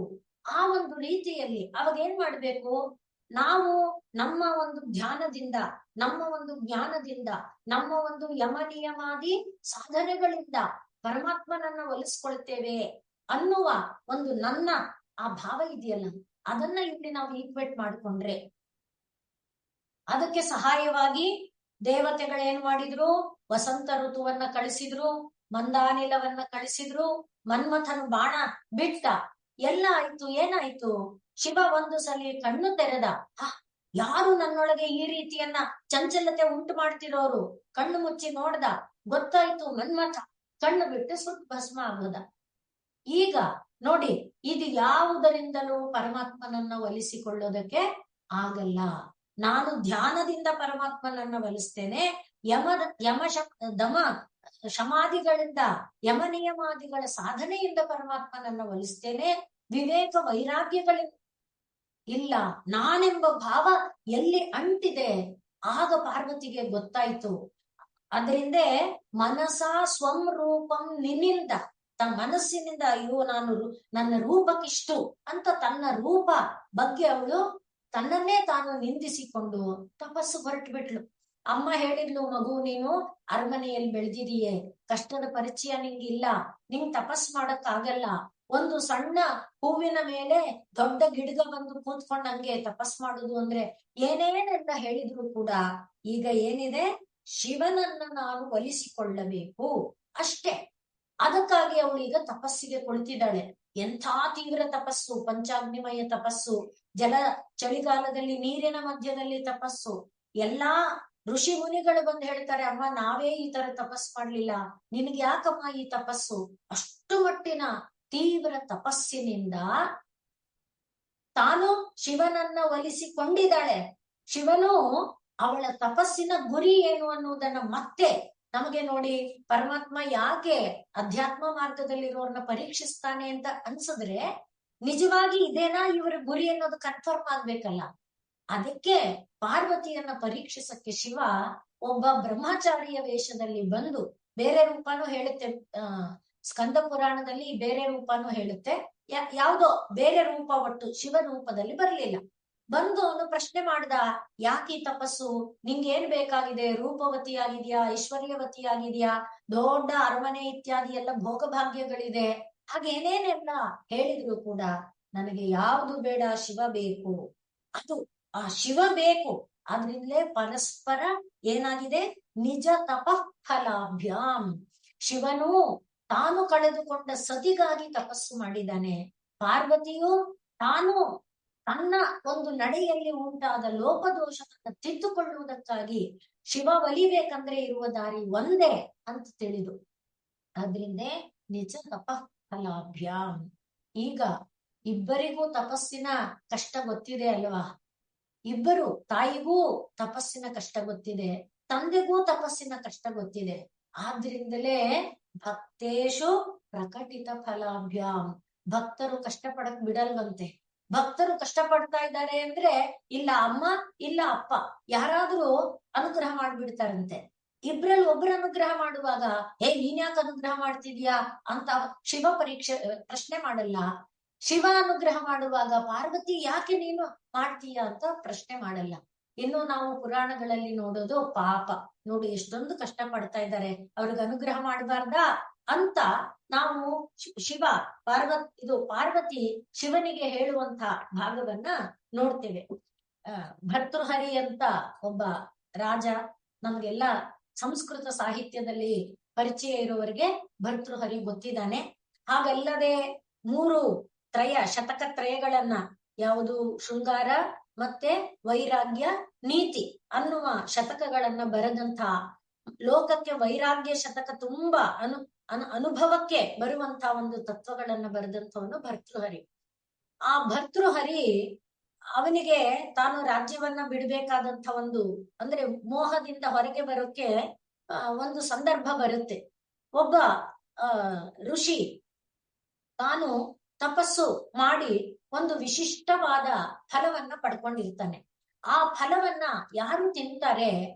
Speaker 1: ಆ ಒಂದು ರೀತಿಯಲ್ಲಿ ಅವಾಗ ಏನ್ ಮಾಡ್ಬೇಕು, ನಾವು ನಮ್ಮ ಒಂದು ಧ್ಯಾನದಿಂದ, ನಮ್ಮ ಒಂದು ಜ್ಞಾನದಿಂದ, ನಮ್ಮ ಒಂದು ಯಮ ನಿಯಮಾದಿ ಸಾಧನೆಗಳಿಂದ ಪರಮಾತ್ಮನನ್ನ ಒಲಿಸ್ಕೊಳ್ತೇವೆ ಅನ್ನುವ ಒಂದು ನನ್ನ ಆ ಭಾವ ಇದೆಯಲ್ಲ, ಅದನ್ನ ಇಲ್ಲಿ ನಾವು ಈಕ್ವೇಟ್ ಮಾಡ್ಕೊಂಡ್ರೆ ಅದಕ್ಕೆ ಸಹಾಯವಾಗಿ ದೇವತೆಗಳೇನ್ ಮಾಡಿದ್ರು, ವಸಂತ ಋತುವನ್ನ ಕಳಿಸಿದ್ರು, ಮಂದಾನಿಲವನ್ನ ಕಳಿಸಿದ್ರು, ಮನ್ಮಥನು ಬಾಣ ಬಿಟ್ಟ, ಎಲ್ಲ ಆಯ್ತು. ಏನಾಯ್ತು, ಶಿವ ಒಂದು ಸಲ ಕಣ್ಣು ತೆರೆದ, ಯಾರು ನನ್ನೊಳಗೆ ಈ ರೀತಿಯನ್ನ ಚಂಚಲತೆ ಉಂಟು ಮಾಡ್ತಿರೋರು, ಕಣ್ಣು ಮುಚ್ಚಿ ನೋಡ್ದ, ಗೊತ್ತಾಯ್ತು ಮನ್ಮಥ, ಕಣ್ಣು ಬಿಟ್ಟು ಸುಟ್ಟು ಭಸ್ಮ ಆಗೋದ. ಈಗ ನೋಡಿ, ಇದು ಯಾವುದರಿಂದಲೂ ಪರಮಾತ್ಮನನ್ನ ಒಲಿಸಿಕೊಳ್ಳೋದಕ್ಕೆ ಆಗಲ್ಲ. ನಾನು ಧ್ಯಾನದಿಂದ ಪರಮಾತ್ಮನನ್ನ ಒಲಿಸ್ತೇನೆ, ದಮ ಶಮಾದಿಗಳಿಂದ, ಯಮ ನಿಯಮಾದಿಗಳ ಸಾಧನೆಯಿಂದ ಪರಮಾತ್ಮನನ್ನ ಒಲಿಸ್ತೇನೆ, ವಿವೇಕ ವೈರಾಗ್ಯಗಳಿಂದ ಇಲ್ಲ. ನಾನೆಂಬ ಭಾವ ಎಲ್ಲಿ ಅಂಟಿದೆ, ಆಗ ಪಾರ್ವತಿಗೆ ಗೊತ್ತಾಯ್ತು. ಅದರಿಂದ ಮನಸ ಸ್ವಂ ರೂಪಂ ನಿನ್ನಿಂದ, ತನ್ನ ಮನಸ್ಸಿನಿಂದ ಅಯ್ಯೋ ನನ್ನ ರೂಪಕ್ಕಿಷ್ಟು ಅಂತ ತನ್ನ ರೂಪ ಬಗ್ಗೆ ಅವಳು ತನ್ನನ್ನೇ ತಾನು ನಿಂದಿಸಿಕೊಂಡು ತಪಸ್ಸು ಹೊರಟು ಬಿಟ್ಲು. ಅಮ್ಮ ಹೇಳಿದ್ಲು, ಮಗು ನೀನು ಅರಮನೆಯಲ್ಲಿ ಬೆಳೆದಿದೀಯೆ, ಕಷ್ಟದ ಪರಿಚಯ ನಿಂಗಿಲ್ಲ, ನಿಂಗ್ ತಪಸ್ ಮಾಡಕ್ ಆಗಲ್ಲ, ಒಂದು ಸಣ್ಣ ಹೂವಿನ ಮೇಲೆ ದೊಡ್ಡ ಗಿಡಗ ಬಂದು ಕೂತ್ಕೊಂಡಂಗೆ ತಪಸ್ ಮಾಡುದು ಅಂದ್ರೆ ಏನೇನೆಲ್ಲ ಹೇಳಿದ್ರು ಕೂಡ ಈಗ ಏನಿದೆ, ಶಿವನನ್ನ ನಾನು ಒಲಿಸಿಕೊಳ್ಳಬೇಕು ಅಷ್ಟೇ. ಅದಕ್ಕಾಗಿ ಅವಳು ಈಗ ತಪಸ್ಸಿಗೆ ಕುಳಿತಿದ್ದಾಳೆ. ಎಂಥ ತೀವ್ರ ತಪಸ್ಸು, ಪಂಚಾಗ್ನಿಮಯ ತಪಸ್ಸು, ಚಳಿಗಾಲದಲ್ಲಿ ನೀರಿನ ಮಧ್ಯದಲ್ಲಿ ತಪಸ್ಸು. ಎಲ್ಲಾ ಋಷಿ ಮುನಿಗಳು ಬಂದು ಹೇಳ್ತಾರೆ, ಅಮ್ಮ ನಾವೇ ಈ ತರ ತಪಸ್ ಮಾಡ್ಲಿಲ್ಲ, ನಿನಗೆ ಯಾಕಮ್ಮ ಈ ತಪಸ್ಸು? ಅಷ್ಟು ಮಟ್ಟಿನ ತೀವ್ರ ತಪಸ್ಸಿನಿಂದ ತಾನು ಶಿವನನ್ನ ಒಲಿಸಿಕೊಂಡಿದ್ದಾಳೆ. ಶಿವನು ಅವಳ ತಪಸ್ಸಿನ ಗುರಿ ಏನು ಅನ್ನುವುದನ್ನ ಮತ್ತೆ ನಮಗೆ ನೋಡಿ, ಪರಮಾತ್ಮ ಯಾಕೆ ಅಧ್ಯಾತ್ಮ ಮಾರ್ಗದಲ್ಲಿರೋರ್ನ ಪರೀಕ್ಷಿಸ್ತಾನೆ ಅಂತ ಅನ್ಸಿದ್ರೆ, ನಿಜವಾಗಿ ಇದೇನಾ ಇವರ ಗುರಿ ಅನ್ನೋದು ಕನ್ಫರ್ಮ್ ಆಗ್ಬೇಕಲ್ಲ. ಅದಕ್ಕೆ ಪಾರ್ವತಿಯನ್ನ ಪರೀಕ್ಷಿಸಕ್ಕೆ ಶಿವ ಒಬ್ಬ ಬ್ರಹ್ಮಚಾರಿಯ ವೇಷದಲ್ಲಿ ಬಂದು, ಬೇರೆ ರೂಪನೂ ಹೇಳುತ್ತೆ, ಸ್ಕಂದ ಪುರಾಣದಲ್ಲಿ ಬೇರೆ ರೂಪನೂ ಹೇಳುತ್ತೆ, ಯಾವ್ದೋ ಬೇರೆ ರೂಪ, ಒಟ್ಟು ಶಿವ ರೂಪದಲ್ಲಿ ಬರಲಿಲ್ಲ. ಬಂದು ಅವನು ಪ್ರಶ್ನೆ ಮಾಡ್ದ, ಯಾಕೆ ತಪಸ್ಸು, ನಿಂಗೇನ್ ಬೇಕಾಗಿದೆ? ರೂಪವತಿ ಆಗಿದ್ಯಾ, ಐಶ್ವರ್ಯವತಿ ಆಗಿದ್ಯಾ, ದೊಡ್ಡ ಅರಮನೆ ಇತ್ಯಾದಿ ಎಲ್ಲ ಭೋಗಭಾಗ್ಯಗಳಿದೆ, ಹಾಗೇನೇನೆಲ್ಲ ಹೇಳಿದ್ರು ಕೂಡ ನನಗೆ ಯಾವುದು ಬೇಡ, ಶಿವ ಬೇಕು. ಅದು ಆ ಶಿವ ಬೇಕು. ಆದ್ರಿಂದಲೇ ಪರಸ್ಪರ ಏನಾಗಿದೆ, ನಿಜ ತಪಃಫಲಾಭ್ಯಾಂ. ಶಿವನು ತಾನು ಕಳೆದುಕೊಂಡ ಸತಿಗಾಗಿ ತಪಸ್ಸು ಮಾಡಿದ್ದಾನೆ. ಪಾರ್ವತಿಯು ತಾನು ತನ್ನ ಒಂದು ನಡೆಯಲ್ಲಿ ಉಂಟಾದ ಲೋಪದೋಷವನ್ನು ತಿದ್ದುಕೊಳ್ಳುವುದಕ್ಕಾಗಿ ಶಿವ ಒಲಿಬೇಕಂದ್ರೆ ಇರುವ ದಾರಿ ಒಂದೇ ಅಂತ ತಿಳಿದು, ಆದ್ರಿಂದ ನಿಜ ತಪಃಫಲಾಭ್ಯಾಂ. ಈಗ ಇಬ್ಬರಿಗೂ ತಪಸ್ಸಿನ ಕಷ್ಟ ಗೊತ್ತಿದೆ ಅಲ್ವಾ? ಇಬ್ಬರು, ತಾಯಿಗೂ ತಪಸ್ಸಿನ ಕಷ್ಟ ಗೊತ್ತಿದೆ, ತಂದೆಗೂ ತಪಸ್ಸಿನ ಕಷ್ಟ ಗೊತ್ತಿದೆ. ಆದ್ರಿಂದಲೇ ಭಕ್ತೇಶು ಪ್ರಕಟಿತ ಫಲಾಭ್ಯಾಂ. ಭಕ್ತರು ಕಷ್ಟಪಡಕ್ ಬಿಡಲ್ವಂತೆ. ಭಕ್ತರು ಕಷ್ಟಪಡ್ತಾ ಇದ್ದಾರೆ ಅಂದ್ರೆ ಇಲ್ಲ ಅಮ್ಮ ಇಲ್ಲ ಅಪ್ಪ ಯಾರಾದ್ರೂ ಅನುಗ್ರಹ ಮಾಡ್ಬಿಡ್ತಾರಂತೆ. ಇಬ್ರಲ್ಲಿ ಒಬ್ಬರು ಅನುಗ್ರಹ ಮಾಡುವಾಗ ನೀನ್ ಯಾಕೆ ಅನುಗ್ರಹ ಮಾಡ್ತಿದ್ಯಾ ಅಂತ ಶಿವ ಪ್ರಶ್ನೆ ಮಾಡಲ್ಲ. ಶಿವ ಅನುಗ್ರಹ ಮಾಡುವಾಗ ಪಾರ್ವತಿ ಯಾಕೆ ನೀನು ಮಾಡ್ತೀಯ ಅಂತ ಪ್ರಶ್ನೆ ಮಾಡಲ್ಲ. ಇನ್ನು ನಾವು ಪುರಾಣಗಳಲ್ಲಿ ನೋಡೋದು, ಪಾಪ ನೋಡಿ ಎಷ್ಟೊಂದು ಕಷ್ಟ ಪಡ್ತಾ ಇದ್ದಾರೆ, ಅವ್ರಿಗೆ ಅನುಗ್ರಹ ಮಾಡಬಾರ್ದಾ ಅಂತ ನಾವು ಪಾರ್ವತಿ ಶಿವನಿಗೆ ಹೇಳುವಂತ ಭಾಗವನ್ನ ನೋಡ್ತೇವೆ. ಭರ್ತೃಹರಿ ಅಂತ ಒಬ್ಬ ರಾಜ, ನಮ್ಗೆಲ್ಲ ಸಂಸ್ಕೃತ ಸಾಹಿತ್ಯದಲ್ಲಿ ಪರಿಚಯ ಇರುವವರಿಗೆ ಭರ್ತೃಹರಿ ಗೊತ್ತಿದ್ದಾನೆ. ಹಾಗಲ್ಲದೆ 3 ಶತಕ ತ್ರಯಗಳನ್ನ, ಯಾವುದು ಶೃಂಗಾರ ಮತ್ತೆ ವೈರಾಗ್ಯ ನೀತಿ ಅನ್ನುವ ಶತಕಗಳನ್ನ ಬರೆದಂತ, ಲೋಕಕ್ಕೆ ವೈರಾಗ್ಯ ಶತಕ ತುಂಬಾ ಅನುಭವಕ್ಕೆ ಬರುವಂತ ಒಂದು ತತ್ವಗಳನ್ನ ಬರೆದಂಥವನು ಭರ್ತೃಹರಿ. ಆ ಭರ್ತೃಹರಿ ಅವನಿಗೆ ತಾನು ರಾಜ್ಯವನ್ನ ಬಿಡಬೇಕಾದಂತ ಒಂದು, ಅಂದ್ರೆ ಮೋಹದಿಂದ ಹೊರಗೆ ಬರೋಕೆ ಒಂದು ಸಂದರ್ಭ ಬರುತ್ತೆ. ಒಬ್ಬ ಋಷಿ ತಾನು ತಪಸ್ಸು ಮಾಡಿ ಒಂದು ವಿಶಿಷ್ಟವಾದ ಫಲವನ್ನ ಪಡ್ಕೊಂಡಿರ್ತಾನೆ. ಆ ಫಲವನ್ನ ಯಾರು ತಿಂತಾರೆ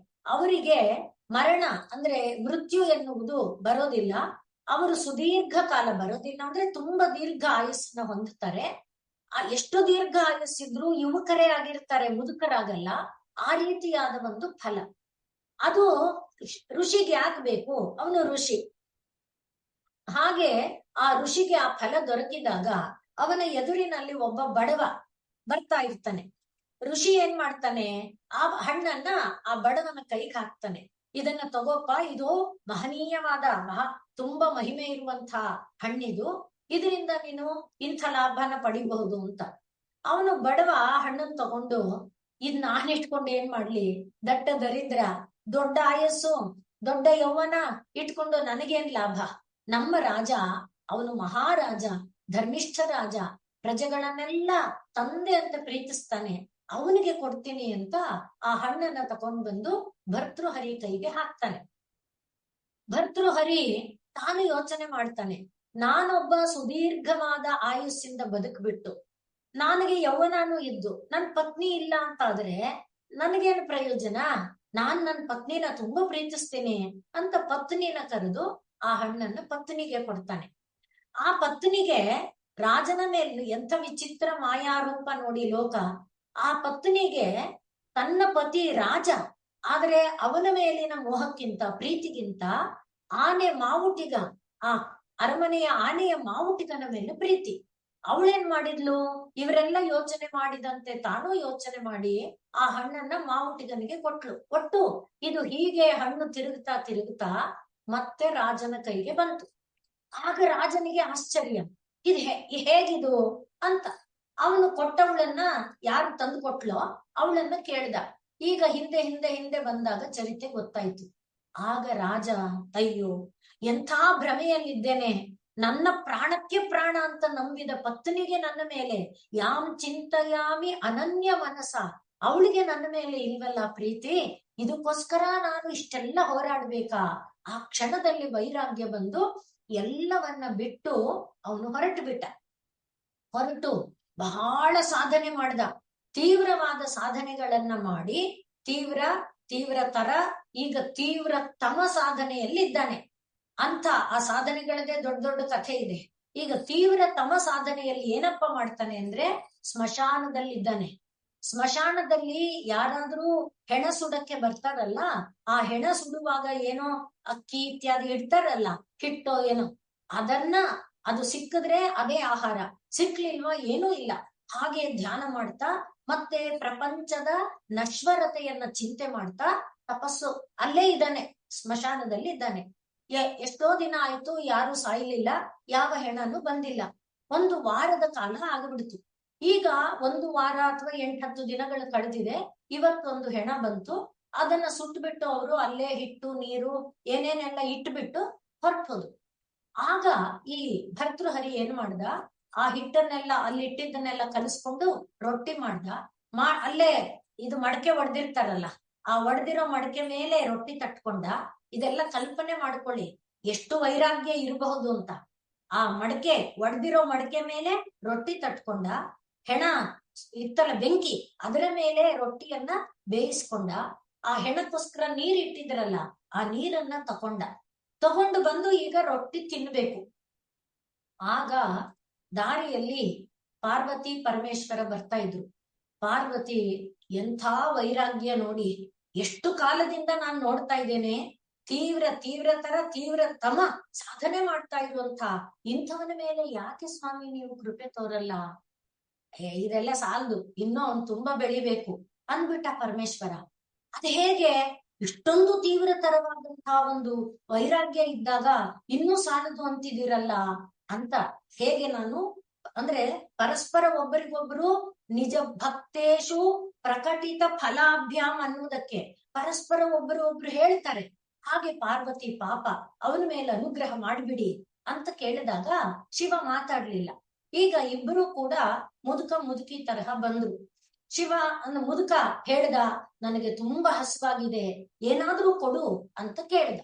Speaker 1: ಅವರಿಗೆ ಮರಣ ಅಂದ್ರೆ ಮೃತ್ಯು ಎನ್ನುವುದು ಬರೋದಿಲ್ಲ. ಅವರು ಸುದೀರ್ಘ ಕಾಲ, ಬರೋದಿಲ್ಲ ಅಂದ್ರೆ ತುಂಬಾ ದೀರ್ಘ ಆಯಸ್ಸನ್ನ ಹೊಂದುತ್ತಾರೆ. ಎಷ್ಟು ದೀರ್ಘ ಆಯಸ್ಸಿದ್ರು ಯುವಕರೇ ಆಗಿರ್ತಾರೆ, ಮುದುಕರಾಗಲ್ಲ. ಆ ರೀತಿಯಾದ ಒಂದು ಫಲ. ಅದು ಋಷಿಗೆ ಆಗ್ಬೇಕು, ಅವನು ಋಷಿ. ಹಾಗೆ ಆ ಋಷಿಗೆ ಆ ಫಲ ದೊರಕಿದಾಗ ಅವನ ಎದುರಿನಲ್ಲಿ ಒಬ್ಬ ಬಡವ ಬರ್ತಾ ಇರ್ತಾನೆ. ಋಷಿ ಏನ್ ಮಾಡ್ತಾನೆ, ಆ ಹಣ್ಣನ್ನ ಆ ಬಡವನ ಕೈಗೆ ಹಾಕ್ತಾನೆ. ಇದನ್ನ ತಗೋಪ್ಪ, ಇದು ಮಹನೀಯವಾದ ತುಂಬಾ ಮಹಿಮೆ ಇರುವಂತ ಹಣ್ಣಿದು, ಇದರಿಂದ ನೀನು ಇಂಥ ಲಾಭನ ಪಡಿಬಹುದು ಅಂತ. ಅವನು ಬಡವ ಹಣ್ಣನ್ನು ತಗೊಂಡು, ಇದ್ ನಾನ್ ಇಟ್ಕೊಂಡು ಏನ್ ಮಾಡ್ಲಿ, ದಟ್ಟ ದರಿದ್ರ, ದೊಡ್ಡ ಆಯಸ್ಸು ದೊಡ್ಡ ಯೌವನ ಇಟ್ಕೊಂಡು ನನಗೇನ್ ಲಾಭ? ನಮ್ಮ ರಾಜ, ಅವನು ಮಹಾರಾಜ, ಧರ್ಮಿಷ್ಠ ರಾಜ, ಪ್ರಜೆಗಳನ್ನೆಲ್ಲ ತಂದೆ ಅಂತ ಪ್ರೀತಿಸ್ತಾನೆ, ಅವನಿಗೆ ಕೊಡ್ತೀನಿ ಅಂತ ಆ ಹಣ್ಣನ್ನ ತಗೊಂಡು ಬಂದು ಭರ್ತೃಹರಿ ಕೈಗೆ ಹಾಕ್ತಾನೆ. ಭರ್ತೃಹರಿ ತಾನು ಯೋಚನೆ ಮಾಡ್ತಾನೆ, ನಾನೊಬ್ಬ ಸುದೀರ್ಘವಾದ ಆಯುಸ್ಸಿಂದ ಬದುಕ್ಬಿಟ್ಟು ನನಗೆ ಯೌವನಾನು ಇದ್ದು ನನ್ ಪತ್ನಿ ಇಲ್ಲ ಅಂತಾದ್ರೆ ನನಗೇನು ಪ್ರಯೋಜನ? ನಾನ್ ನನ್ನ ಪತ್ನಿನ ತುಂಬಾ ಪ್ರೀತಿಸ್ತೀನಿ ಅಂತ ಪತ್ನಿನ ಕರೆದು ಆ ಹಣ್ಣನ್ನ ಪತ್ನಿಗೆ ಕೊಡ್ತಾನೆ. ಆ ಪತ್ನಿಗೆ ರಾಜನ ಮೇಲೆ ಎಂಥ ವಿಚಿತ್ರ ಮಾಯಾರೂಪ ನೋಡಿ ಲೋಕ. ಆ ಪತ್ನಿಗೆ ತನ್ನ ಪತಿ ರಾಜ ಆದ್ರೆ ಅವನ ಮೇಲಿನ ಮೋಹಕ್ಕಿಂತ ಪ್ರೀತಿಗಿಂತ ಆನೆ ಮಾವುಟಿಗ, ಆ ಅರಮನೆಯ ಆನೆಯ ಮಾವುಟಿಗನ ಮೇಲೆ ಪ್ರೀತಿ. ಅವಳೇನ್ ಮಾಡಿದ್ಲು, ಇವರೆಲ್ಲ ಯೋಚನೆ ಮಾಡಿದಂತೆ ತಾನು ಯೋಚನೆ ಮಾಡಿ ಆ ಹಣ್ಣನ್ನ ಮಾವುಟಿಗನಿಗೆ ಕೊಟ್ಟು ಇದು ಹೀಗೆ ಹಣ್ಣು ತಿರುಗ್ತಾ ತಿರುಗ್ತಾ ಮತ್ತೆ ರಾಜನ ಕೈಗೆ ಬಂತು. ಆಗ ರಾಜನಿಗೆ ಆಶ್ಚರ್ಯ, ಇದು ಹೇಗಿದು ಅಂತ. ಅವನು ಕೊಟ್ಟವಳನ್ನ ಯಾರು ತಂದು ಕೊಟ್ಲೋ ಅವಳನ್ನ ಕೇಳ್ದ. ಈಗ ಹಿಂದೆ ಹಿಂದೆ ಹಿಂದೆ ಬಂದಾಗ ಚರಿತ್ರೆ ಗೊತ್ತಾಯ್ತು. ಆಗ ರಾಜ, ಅಯ್ಯೋ ಎಂಥ ಭ್ರಮೆಯಲ್ಲಿದ್ದೇನೆ, ನನ್ನ ಪ್ರಾಣಕ್ಕೆ ಪ್ರಾಣ ಅಂತ ನಂಬಿದ ಪತ್ನಿಗೆ ನನ್ನ ಮೇಲೆ ಯಾಮ್ ಚಿಂತಯಾಮಿ ಅನನ್ಯ ಮನಸ, ಅವಳಿಗೆ ನನ್ನ ಮೇಲೆ ಇಲ್ವಲ್ಲ ಪ್ರೀತಿ, ಇದಕ್ಕೋಸ್ಕರ ನಾನು ಇಷ್ಟೆಲ್ಲ ಹೋರಾಡ್ಬೇಕಾ? ಆ ಕ್ಷಣದಲ್ಲಿ ವೈರಾಗ್ಯ ಬಂದು ಎಲ್ಲವನ್ನ ಬಿಟ್ಟು ಅವನು ಹೊರಟು ಬಹಳ ಸಾಧನೆ ಮಾಡ್ದ. ತೀವ್ರವಾದ ಸಾಧನೆಗಳನ್ನ ಮಾಡಿ ತೀವ್ರತರ ಈಗ ತೀವ್ರತಮ ಸಾಧನೆಯಲ್ಲಿದ್ದಾನೆ ಅಂತ. ಆ ಸಾಧನೆಗಳದೇ ದೊಡ್ಡ ದೊಡ್ಡ ಕಥೆ ಇದೆ. ಈಗ ತೀವ್ರತಮ ಸಾಧನೆಯಲ್ಲಿ ಏನಪ್ಪ ಮಾಡ್ತಾನೆ ಅಂದ್ರೆ ಸ್ಮಶಾನದಲ್ಲಿದ್ದಾನೆ. ಸ್ಮಶಾನದಲ್ಲಿ ಯಾರಾದ್ರೂ ಹೆಣ ಸುಡಕ್ಕೆ ಬರ್ತಾರಲ್ಲ, ಆ ಹೆಣ ಸುಡುವಾಗ ಏನೋ ಅಕ್ಕಿ ಇತ್ಯಾದಿ ಇಡ್ತಾರಲ್ಲ, ಹಿಟ್ಟೋ ಏನೋ, ಅದು ಸಿಕ್ಕಿದ್ರೆ ಅದೇ ಆಹಾರ, ಸಿಕ್ಲಿಲ್ವಾ ಏನೂ ಇಲ್ಲ. ಹಾಗೆ ಧ್ಯಾನ ಮಾಡ್ತಾ ಮತ್ತೆ ಪ್ರಪಂಚದ ನಶ್ವರತೆಯನ್ನ ಚಿಂತೆ ಮಾಡ್ತಾ ತಪಸ್ಸು ಅಲ್ಲೇ ಇದ್ದಾನೆ, ಸ್ಮಶಾನದಲ್ಲಿ ಇದ್ದಾನೆ. ಎಷ್ಟೋ ದಿನ ಆಯ್ತು, ಯಾರು ಸಾಯ್ಲಿಲ್ಲ, ಯಾವ ಹೆಣನು ಬಂದಿಲ್ಲ. 1 ವಾರದ ಕಾಲ ಆಗ್ಬಿಡ್ತು. ಈಗ 1 ವಾರ ಅಥವಾ 8-10 ದಿನಗಳು ಕಳೆದಿದೆ. ಇವತ್ತೊಂದು ಹೆಣ ಬಂತು. ಅದನ್ನ ಸುಟ್ಬಿಟ್ಟು ಅವರು ಅಲ್ಲೇ ಹಿಟ್ಟು ನೀರು ಏನೇನೆಲ್ಲ ಇಟ್ಬಿಟ್ಟು ಹೊರಟೋದು. ಆಗ ಈ ಭರ್ತೃಹರಿ ಏನ್ ಮಾಡ್ದ, ಆ ಹಿಟ್ಟನ್ನೆಲ್ಲ ಅಲ್ಲಿ ಇಟ್ಟಿದ್ದನ್ನೆಲ್ಲ ಕಲಿಸ್ಕೊಂಡು ರೊಟ್ಟಿ ಮಾಡ್ದ. ಅಲ್ಲೇ ಇದು ಮಡಕೆ ಒಡೆದಿರ್ತಾರಲ್ಲ, ಆ ಒಡೆದಿರೋ ಮಡಕೆ ಮೇಲೆ ರೊಟ್ಟಿ ತಟ್ಕೊಂಡ. ಇದೆಲ್ಲ ಕಲ್ಪನೆ ಮಾಡ್ಕೊಳ್ಳಿ ಎಷ್ಟು ವೈರಾಗ್ಯ ಇರಬಹುದು ಅಂತ. ಆ ಒಡೆದಿರೋ ಮಡಕೆ ಮೇಲೆ ರೊಟ್ಟಿ ತಟ್ಕೊಂಡ, ಹೆಣ ಇತ್ತಲ್ಲ ಬೆಂಕಿ, ಅದರ ಮೇಲೆ ರೊಟ್ಟಿಯನ್ನ ಬೇಯಿಸ್ಕೊಂಡ. ಆ ಹೆಣಕ್ಕೋಸ್ಕರ ನೀರ್ ಇಟ್ಟಿದ್ರಲ್ಲ, ಆ ನೀರನ್ನ ತಗೊಂಡು ಬಂದು ಈಗ ರೊಟ್ಟಿ ತಿನ್ಬೇಕು. ಆಗ ದಾರಿಯಲ್ಲಿ ಪಾರ್ವತಿ ಪರಮೇಶ್ವರ ಬರ್ತಾ ಇದ್ರು. ಪಾರ್ವತಿ ಎಂಥ ವೈರಾಗ್ಯ ನೋಡಿ, ಎಷ್ಟು ಕಾಲದಿಂದ ನಾನು ನೋಡ್ತಾ ಇದ್ದೇನೆ, ತೀವ್ರತಮ ಸಾಧನೆ ಮಾಡ್ತಾ ಇರುವಂತ ಇಂಥವನ ಮೇಲೆ ಯಾಕೆ ಸ್ವಾಮಿ ನೀವು ಕೃಪೆ ತೋರಲ್ಲ? ಇದೆಲ್ಲ ಸಾಲದು, ಇನ್ನೂ ಅವ್ನು ತುಂಬಾ ಬೆಳಿಬೇಕು ಅಂದ್ಬಿಟ್ಟ ಪರಮೇಶ್ವರ. ಅದ್ ಹೇಗೆ ಇಷ್ಟೊಂದು ತೀವ್ರತರವಾದಂತಹ ಒಂದು ವೈರಾಗ್ಯ ಇದ್ದಾಗ ಇನ್ನೂ ಸಾಲದು ಅಂತಿದ್ದೀರಲ್ಲ ಅಂತ. ಹೇಗೆ ನಾನು ಅಂದ್ರೆ ಪರಸ್ಪರ ಒಬ್ಬರಿಗೊಬ್ರು ನಿಜ ಭಕ್ತೇಶು ಪ್ರಕಟಿತ ಫಲಾಭ್ಯಾಮ್ ಅನ್ನುವುದಕ್ಕೆ ಪರಸ್ಪರ ಒಬ್ಬರು ಹೇಳ್ತಾರೆ. ಹಾಗೆ ಪಾರ್ವತಿ ಪಾಪ ಅವನ ಮೇಲೆ ಅನುಗ್ರಹ ಮಾಡಿಬಿಡಿ ಅಂತ ಕೇಳಿದಾಗ ಶಿವ ಮಾತಾಡ್ಲಿಲ್ಲ. ಈಗ ಇಬ್ಬರು ಕೂಡ ಮುದುಕಿ ತರಹ ಬಂದ್ರು. ಶಿವ ಮುದುಕ ಹೇಳ್ದ, ನನಗೆ ತುಂಬಾ ಹಸುವಾಗಿದೆ, ಏನಾದ್ರೂ ಕೊಡು ಅಂತ ಕೇಳ್ದ.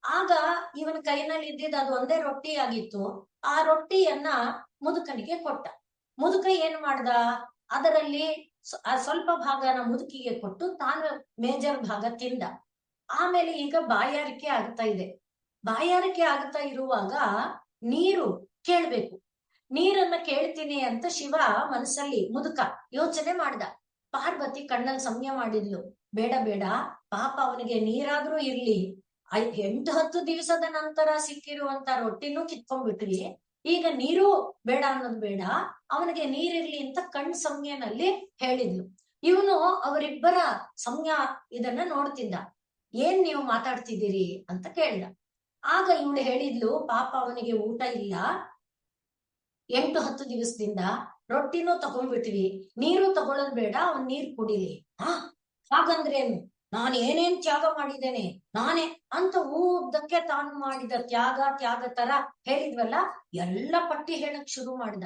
Speaker 1: ಆಗ ಇವನ ಕೈನಲ್ಲಿ ಇದ್ದಿದ್ದ ಅದು ಒಂದೇ ರೊಟ್ಟಿ ಆಗಿತ್ತು. ಆ ರೊಟ್ಟಿಯನ್ನ ಮುದುಕನಿಗೆ ಕೊಟ್ಟ. ಮುದುಕ ಏನ್ ಮಾಡ್ದ, ಅದರಲ್ಲಿ ಸ್ವಲ್ಪ ಭಾಗನ ಮುದುಕಿಗೆ ಕೊಟ್ಟು ತಾನು ಮೇಜರ್ ಭಾಗ ತಿಂದ. ಆಮೇಲೆ ಈಗ ಬಾಯಾರಿಕೆ ಆಗ್ತಾ ಇದೆ. ಬಾಯಾರಿಕೆ ಆಗ್ತಾ ಇರುವಾಗ ನೀರು ಕೇಳ್ಬೇಕು. ನೀರನ್ನ ಕೇಳ್ತೀನಿ ಅಂತ ಶಿವ ಮನಸ್ಸಲ್ಲಿ ಮುದುಕ ಯೋಚನೆ ಮಾಡ್ದ. ಪಾರ್ವತಿ ಕಣ್ಣಲ್ಲಿ ಸಂಯ ಮಾಡಿದ್ಲು, ಬೇಡ ಪಾಪ ಅವನಿಗೆ ನೀರಾದ್ರೂ ಇರ್ಲಿ, 8-10 ದಿವಸದ ನಂತರ ಸಿಕ್ಕಿರುವಂತ ರೊಟ್ಟಿನೂ ಕಿತ್ಕೊಂಡ್ಬಿಟ್ರಿ, ಈಗ ನೀರು ಬೇಡ ಅನ್ನೋದು ಬೇಡ, ಅವನಿಗೆ ನೀರಿರ್ಲಿ ಅಂತ ಕಣ್ ಸಂಜ್ಞೆನಲ್ಲಿ ಹೇಳಿದ್ಲು. ಇವನು ಅವರಿಬ್ಬರ ಸಂಜ್ಞ ಇದನ್ನ ನೋಡ್ತಿದ್ದ. ಏನ್ ನೀವು ಮಾತಾಡ್ತಿದ್ದೀರಿ ಅಂತ ಕೇಳ್ದ. ಆಗ ಇವಳು ಹೇಳಿದ್ಲು, ಪಾಪ ಅವನಿಗೆ ಊಟ ಇಲ್ಲ, 8-10 ದಿವಸದಿಂದ ರೊಟ್ಟಿನೂ ತಗೊಂಡ್ಬಿಟ್ವಿ, ನೀರು ತಗೊಳ್ಳೋದ್ ಬೇಡ, ಅವನ್ ನೀರ್ ಕುಡಿಲಿ. ಹಾಗಂದ್ರೇನು, ನಾನು ಏನೇನ್ ತ್ಯಾಗ ಮಾಡಿದ್ದೇನೆ ನಾನೇ ಅಂತ ಉದ್ದಕ್ಕೆ ತಾನು ಮಾಡಿದ ತ್ಯಾಗ ತರ ಹೇಳಿದ್ವಲ್ಲ, ಎಲ್ಲ ಪಟ್ಟಿ ಹೇಳಕ್ ಶುರು ಮಾಡಿದ.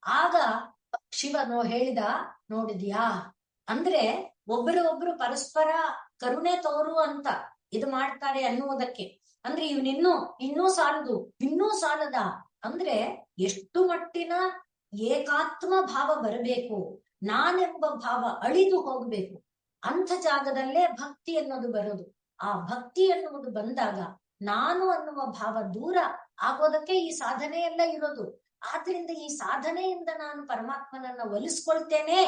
Speaker 1: ಆಗ ಶಿವನು ಹೇಳಿದ, ನೋಡಿದ್ಯಾ ಅಂದ್ರೆ ಒಬ್ಬರು ಪರಸ್ಪರ ಕರುಣೆ ತೋರು ಅಂತ ಇದು ಮಾಡ್ತಾರೆ ಅನ್ನುವುದಕ್ಕೆ. ಅಂದ್ರೆ ಇನ್ನೂ ಸಾಲದ ಅಂದ್ರೆ ಎಷ್ಟು ಮಟ್ಟಿನ ಏಕಾತ್ಮ ಭಾವ ಬರಬೇಕು, ನಾನೆಂಬ ಭಾವ ಅಳಿದು ಹೋಗ್ಬೇಕು. ಅಂಥ ಜಾಗದಲ್ಲೇ ಭಕ್ತಿ ಅನ್ನೋದು ಬರೋದು. ಆ ಭಕ್ತಿ ಅನ್ನುವುದು ಬಂದಾಗ ನಾನು ಅನ್ನುವ ಭಾವ ದೂರ ಆಗೋದಕ್ಕೆ ಈ ಸಾಧನೆ ಎಲ್ಲ ಇರೋದು. ಆದ್ರಿಂದ ಈ ಸಾಧನೆಯಿಂದ ನಾನು ಪರಮಾತ್ಮನನ್ನ ಒಲಿಸ್ಕೊಳ್ತೇನೆ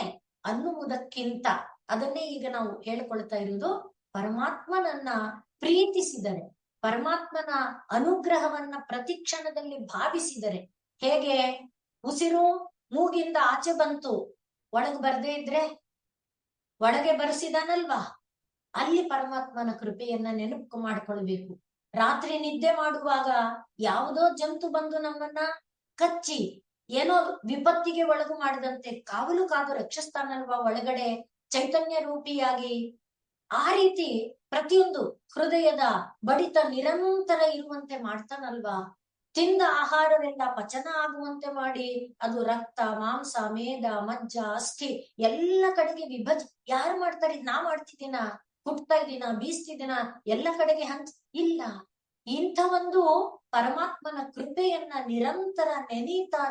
Speaker 1: ಅನ್ನುವುದಕ್ಕಿಂತ, ಅದನ್ನೇ ಈಗ ನಾವು ಹೇಳ್ಕೊಳ್ತಾ ಇರೋದು, ಪರಮಾತ್ಮನನ್ನ ಪ್ರೀತಿಸಿದರೆ, ಪರಮಾತ್ಮನ ಅನುಗ್ರಹವನ್ನ ಪ್ರತಿ ಕ್ಷಣದಲ್ಲಿ ಭಾವಿಸಿದರೆ, ಹೇಗೆ ಉಸಿರು ಮೂಗಿಂದ ಆಚೆ ಬಂತು, ಒಳಗೆ ಬರ್ದೇ ಇದ್ರೆ ಒಳಗೆ ಬರೆಸಿದಾನಲ್ವಾ, ಅಲ್ಲಿ ಪರಮಾತ್ಮನ ಕೃಪೆಯನ್ನ ನೆನಪು ಮಾಡ್ಕೊಳ್ಬೇಕು. ರಾತ್ರಿ ನಿದ್ದೆ ಮಾಡುವಾಗ ಯಾವುದೋ ಜಂತು ಬಂದು ನಮ್ಮನ್ನ ಕಚ್ಚಿ ಏನೋ ವಿಪತ್ತಿಗೆ ಒಳಗು ಮಾಡಿದಂತೆ ಕಾವಲು ಕಾದು ರಕ್ಷಿಸ್ತಾನಲ್ವಾ ಒಳಗಡೆ ಚೈತನ್ಯ ರೂಪಿಯಾಗಿ. ಆ ರೀತಿ ಪ್ರತಿಯೊಂದು ಹೃದಯದ ಬಡಿತ ನಿರಂತರ ಇರುವಂತೆ ಮಾಡ್ತಾನಲ್ವಾ. ತಿಂದ ಆಹಾರವೆಲ್ಲ ಪಚನ ಆಗುವಂತೆ ಮಾಡಿ ಅದು ರಕ್ತ, ಮಾಂಸ, ಮೇದ, ಮಜ್ಜ, ಅಸ್ಥಿ ಎಲ್ಲ ಕಡೆಗೆ ಯಾರು ಮಾಡ್ತಾರೆ? ನಾ ಮಾಡ್ತಿದ್ದೀನ, ಹುಟ್ತಾ ಇದ್ದೀನ, ಬೀಸ್ತಿದ್ದೀನ, ಎಲ್ಲ ಕಡೆಗೆ ಇಲ್ಲ. ಇಂಥ ಒಂದು ಪರಮಾತ್ಮನ ಕೃಪೆಯನ್ನ ನಿರಂತರ ನೆನೀತಾ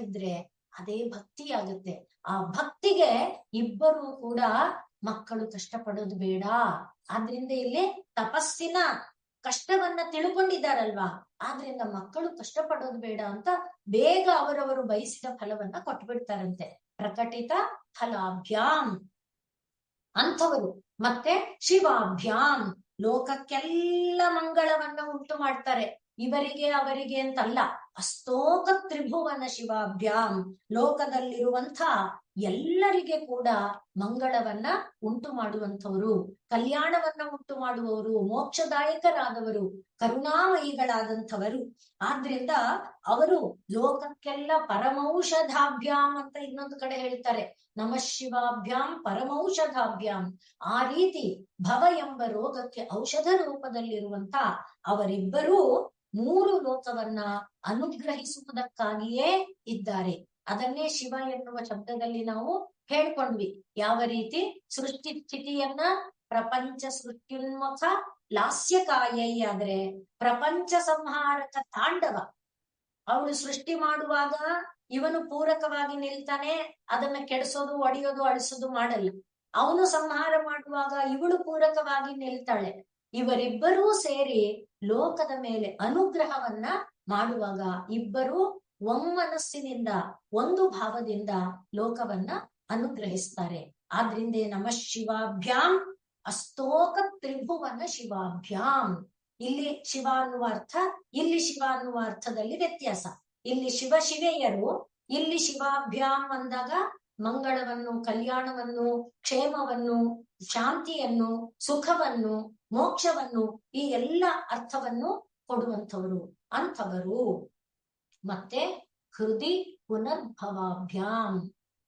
Speaker 1: ಇದ್ರೆ ಅದೇ ಭಕ್ತಿ ಆಗುತ್ತೆ. ಆ ಭಕ್ತಿಗೆ ಇಬ್ಬರು ಕೂಡ ಮಕ್ಕಳು ಕಷ್ಟಪಡೋದು ಬೇಡ. ಆದ್ರಿಂದ ಇಲ್ಲಿ ತಪಸ್ಸಿನ ಕಷ್ಟವನ್ನ ತಿಳ್ಕೊಂಡಿದ್ದಾರಲ್ವಾ, ಆದ್ರಿಂದ ಮಕ್ಕಳು ಕಷ್ಟಪಡೋದು ಬೇಡ ಅಂತ ಬೇಗ ಅವರವರು ಬಯಸಿದ ಫಲವನ್ನ ಕೊಟ್ಬಿಡ್ತಾರಂತೆ. ಪ್ರಕಟಿತ ಫಲಾಭ್ಯಾಂ ಅಂಥವರು. ಮತ್ತೆ ಶಿವಾಭ್ಯಾಂ ಲೋಕಕ್ಕೆಲ್ಲ ಮಂಗಳವನ್ನ ಉಂಟು ಮಾಡ್ತಾರೆ. ಇವರಿಗೆ ಅವರಿಗೆ ಅಂತಲ್ಲ, ಅಸ್ತೋಕ ತ್ರಿಭುವನ ಶಿವಾಭ್ಯಾಂ ಲೋಕದಲ್ಲಿರುವಂಥ ಎಲ್ಲರಿಗೆ ಕೂಡ ಮಂಗಳವನ್ನ ಉಂಟು ಮಾಡುವಂಥವರು, ಕಲ್ಯಾಣವನ್ನ ಉಂಟು ಮಾಡುವವರು, ಮೋಕ್ಷದಾಯಕರಾದವರು, ಕರುಣಾಮಯಿಗಳಾದಂಥವರು. ಆದ್ರಿಂದ ಅವರು ಲೋಕಕ್ಕೆಲ್ಲ ಪರಮೌಷಧಾಭ್ಯಾಂ ಅಂತ ಇನ್ನೊಂದು ಕಡೆ ಹೇಳ್ತಾರೆ, ನಮಃ ಶಿವಾಭ್ಯಾಂ ಪರಮೌಷಧಾಭ್ಯಾಂ. ಆ ರೀತಿ ಭವ ಎಂಬ ರೋಗಕ್ಕೆ ಔಷಧ ರೂಪದಲ್ಲಿರುವಂತ ಅವರಿಬ್ಬರೂ ಮೂರು ಲೋಕವನ್ನ ಅನುಗ್ರಹಿಸುವುದಕ್ಕಾಗಿಯೇ ಇದ್ದಾರೆ. ಅದನ್ನೇ ಶಿವ ಎನ್ನುವ ಶಬ್ದದಲ್ಲಿ ನಾವು ಹೇಳ್ಕೊಂಡ್ವಿ. ಯಾವ ರೀತಿ ಸೃಷ್ಟಿ ಸ್ಥಿತಿಯನ್ನ ಪ್ರಪಂಚ ಸೃಷ್ಟ್ಯುನ್ಮುಖ ಲಾಸ್ಯಕಾಯೈ ಆದ್ರೆ ಪ್ರಪಂಚ ಸಂಹಾರಕ ತಾಂಡವ. ಅವಳು ಸೃಷ್ಟಿ ಮಾಡುವಾಗ ಇವನು ಪೂರಕವಾಗಿ ನಿಲ್ತಾನೆ, ಅದನ್ನ ಕೆಡಿಸೋದು, ಒಡೆಯೋದು, ಅಳಿಸೋದು ಮಾಡಲ್ಲ. ಅವನು ಸಂಹಾರ ಮಾಡುವಾಗ ಇವಳು ಪೂರಕವಾಗಿ ನಿಲ್ತಾಳೆ. ಇವರಿಬ್ಬರೂ ಸೇರಿ ಲೋಕದ ಮೇಲೆ ಅನುಗ್ರಹವನ್ನ ಮಾಡುವಾಗ ಇಬ್ಬರು ಒಮ್ಮನಸ್ಸಿನಿಂದ ಒಂದು ಭಾವದಿಂದ ಲೋಕವನ್ನ ಅನುಗ್ರಹಿಸ್ತಾರೆ. ಆದ್ರಿಂದ ನಮಃ ಶಿವಾಭ್ಯಾಂ ಅಸ್ತೋಕ ತ್ರಿಭುವನ ಶಿವಾಭ್ಯಾಂ. ಇಲ್ಲಿ ಶಿವ ಅನ್ನುವ ಅರ್ಥ, ಇಲ್ಲಿ ಶಿವ ಅನ್ನುವ ಅರ್ಥದಲ್ಲಿ ವ್ಯತ್ಯಾಸ. ಇಲ್ಲಿ ಶಿವ ಶಿವೆಯರು, ಇಲ್ಲಿ ಶಿವಾಭ್ಯಾಂ ಅಂದಾಗ ಮಂಗಳವನ್ನು, ಕಲ್ಯಾಣವನ್ನು, ಕ್ಷೇಮವನ್ನು, ಶಾಂತಿಯನ್ನು, ಸುಖವನ್ನು, ಮೋಕ್ಷವನ್ನು, ಈ ಎಲ್ಲ ಅರ್ಥವನ್ನು ಕೊಡುವಂಥವರು ಅಂಥವರು. ಮತ್ತೆ ಹೃದಯ ಪುನರ್ಭವಾಭ್ಯಾಂ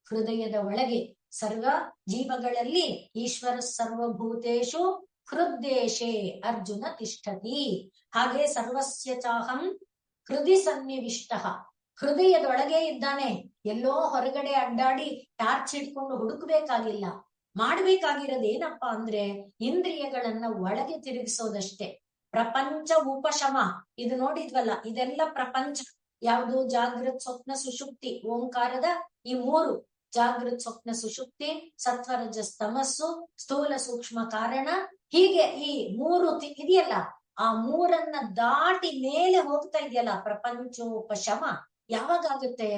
Speaker 1: ಹೃದಯದ ಒಳಗೆ ಸರ್ವ ಜೀವಗಳಲ್ಲಿ ಈಶ್ವರ ಸರ್ವಭೂತೇಶು ಹೃದ್ದೇಶೇ ಅರ್ಜುನ ತಿಷ್ಠತಿ. ಹಾಗೆ ಸರ್ವಸ್ಯ ಚಾಹಂ ಹೃದಯ ಸನ್ನಿವಿಷ್ಟ. ಹೃದಯದೊಳಗೆ ಇದ್ದಾನೆ, ಎಲ್ಲೋ ಹೊರಗಡೆ ಅಡ್ಡಾಡಿ ಟಾರ್ಚ್ ಹಿಡ್ಕೊಂಡು ಹುಡುಕ್ಬೇಕಾಗಿಲ್ಲ. ಮಾಡ್ಬೇಕಾಗಿರೋದೇನಪ್ಪಾ ಅಂದ್ರೆ ಇಂದ್ರಿಯಗಳನ್ನ ಒಳಗೆ ತಿರುಗಿಸೋದಷ್ಟೇ. ಪ್ರಪಂಚ ಉಪಶಮ, ಇದು ನೋಡಿದ್ವಲ್ಲ, ಇದೆಲ್ಲ ಪ್ರಪಂಚ. ಯಾವುದು? ಜಾಗೃತ್, ಸ್ವಪ್ನ, ಸುಷುಪ್ತಿ, ಓಂಕಾರದ ಈ ಮೂರು, ಜಾಗೃತ್, ಸ್ವಪ್ನ, ಸುಷುಪ್ತಿ, ಸತ್ವರಜಸ್ ತಮಸ್ಸು, ಸ್ಥೂಲ ಸೂಕ್ಷ್ಮ ಕಾರಣ, ಹೀಗೆ ಈ ಮೂರು ಇದೆಯಲ್ಲ, ಆ ಮೂರನ್ನ ದಾಟಿ ಮೇಲೆ ಹೋಗ್ತಾ ಇದೆಯಲ್ಲ ಪ್ರಪಂಚೋಪಶಮ. ಯಾವಾಗುತ್ತೆ?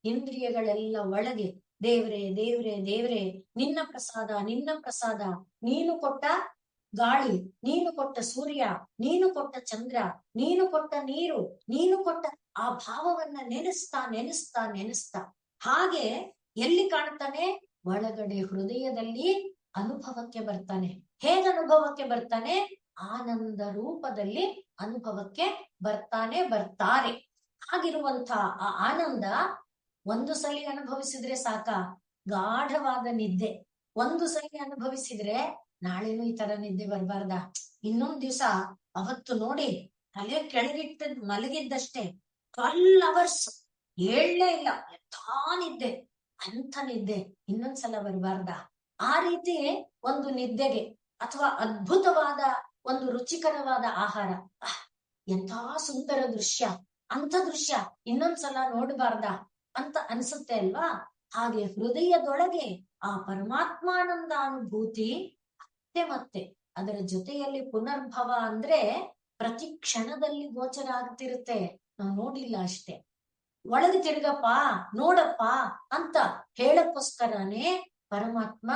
Speaker 1: ಇಂದ್ರಿಯಗಳೆಲ್ಲ ಒಳಗೆ ದೇವ್ರೆ ದೇವ್ರೆ ದೇವ್ರೆ, ನಿನ್ನ ಪ್ರಸಾದ ನಿನ್ನ ಪ್ರಸಾದ, ನೀನು ಕೊಟ್ಟ ಗಾಳಿ, ನೀನು ಕೊಟ್ಟ ಸೂರ್ಯ, ನೀನು ಕೊಟ್ಟ ಚಂದ್ರ, ನೀನು ಕೊಟ್ಟ ನೀರು, ನೀನು ಕೊಟ್ಟ ಆ ಭಾವವನ್ನ ನೆನೆಸ್ತಾ ನೆನೆಸ್ತಾ ನೆನೆಸ್ತಾ ಹಾಗೆ ಎಲ್ಲಿ ಕಾಣ್ತಾನೆ? ಒಳಗಡೆ ಹೃದಯದಲ್ಲಿ ಅನುಭವಕ್ಕೆ ಬರ್ತಾನೆ. ಹೇಗೆ ಅನುಭವಕ್ಕೆ ಬರ್ತಾನೆ? ಆನಂದ ರೂಪದಲ್ಲಿ ಅನುಭವಕ್ಕೆ ಬರ್ತಾರೆ. ಹಾಗಿರುವಂತ ಆ ಆನಂದ ಒಂದು ಸಲ ಅನುಭವಿಸಿದ್ರೆ ಸಾಕ, ಗಾಢವಾದ ನಿದ್ದೆ. ಒಂದು ಸಲ ಅನುಭವಿಸಿದ್ರೆ ನಾಳೆನೂ ಈ ತರ ನಿದ್ದೆ ಬರಬಾರ್ದ, ಇನ್ನೊಂದ್ ದಿವಸ ಅವತ್ತು ನೋಡಿ ತಲೆ ಕೆಳಗಿಟ್ಟ ಮಲಗಿದ್ದಷ್ಟೇ 12 hours ಹೇಳಲೇ ಇಲ್ಲ, ಎಂಥಾ ನಿದ್ದೆ, ಅಂಥ ನಿದ್ದೆ ಇನ್ನೊಂದ್ಸಲ ಬರಬಾರ್ದ. ಆ ರೀತಿ ಒಂದು ನಿದ್ದೆಗೆ, ಅಥವಾ ಅದ್ಭುತವಾದ ಒಂದು ರುಚಿಕರವಾದ ಆಹಾರ, ಎಂಥ ಸುಂದರ ದೃಶ್ಯ, ಅಂಥ ದೃಶ್ಯ ಇನ್ನೊಂದ್ಸಲ ನೋಡಬಾರ್ದ ಅಂತ ಅನ್ಸುತ್ತೆ ಅಲ್ವಾ? ಹಾಗೆ ಹೃದಯದೊಳಗೆ ಆ ಪರಮಾತ್ಮಾನಂದ ಅನುಭೂತಿ ಮತ್ತೆ ಅದರ ಜೊತೆಯಲ್ಲಿ ಪುನರ್ಭವ ಅಂದ್ರೆ ಪ್ರತಿ ಕ್ಷಣದಲ್ಲಿ ಗೋಚರ ಆಗ್ತಿರುತ್ತೆ. ನಾವು ನೋಡಿಲ್ಲ ಅಷ್ಟೇ. ಒಳಗೆ ತಿರುಗಪ್ಪ, ನೋಡಪ್ಪ ಅಂತ ಹೇಳಕ್ಕೋಸ್ಕರನೇ ಪರಮಾತ್ಮ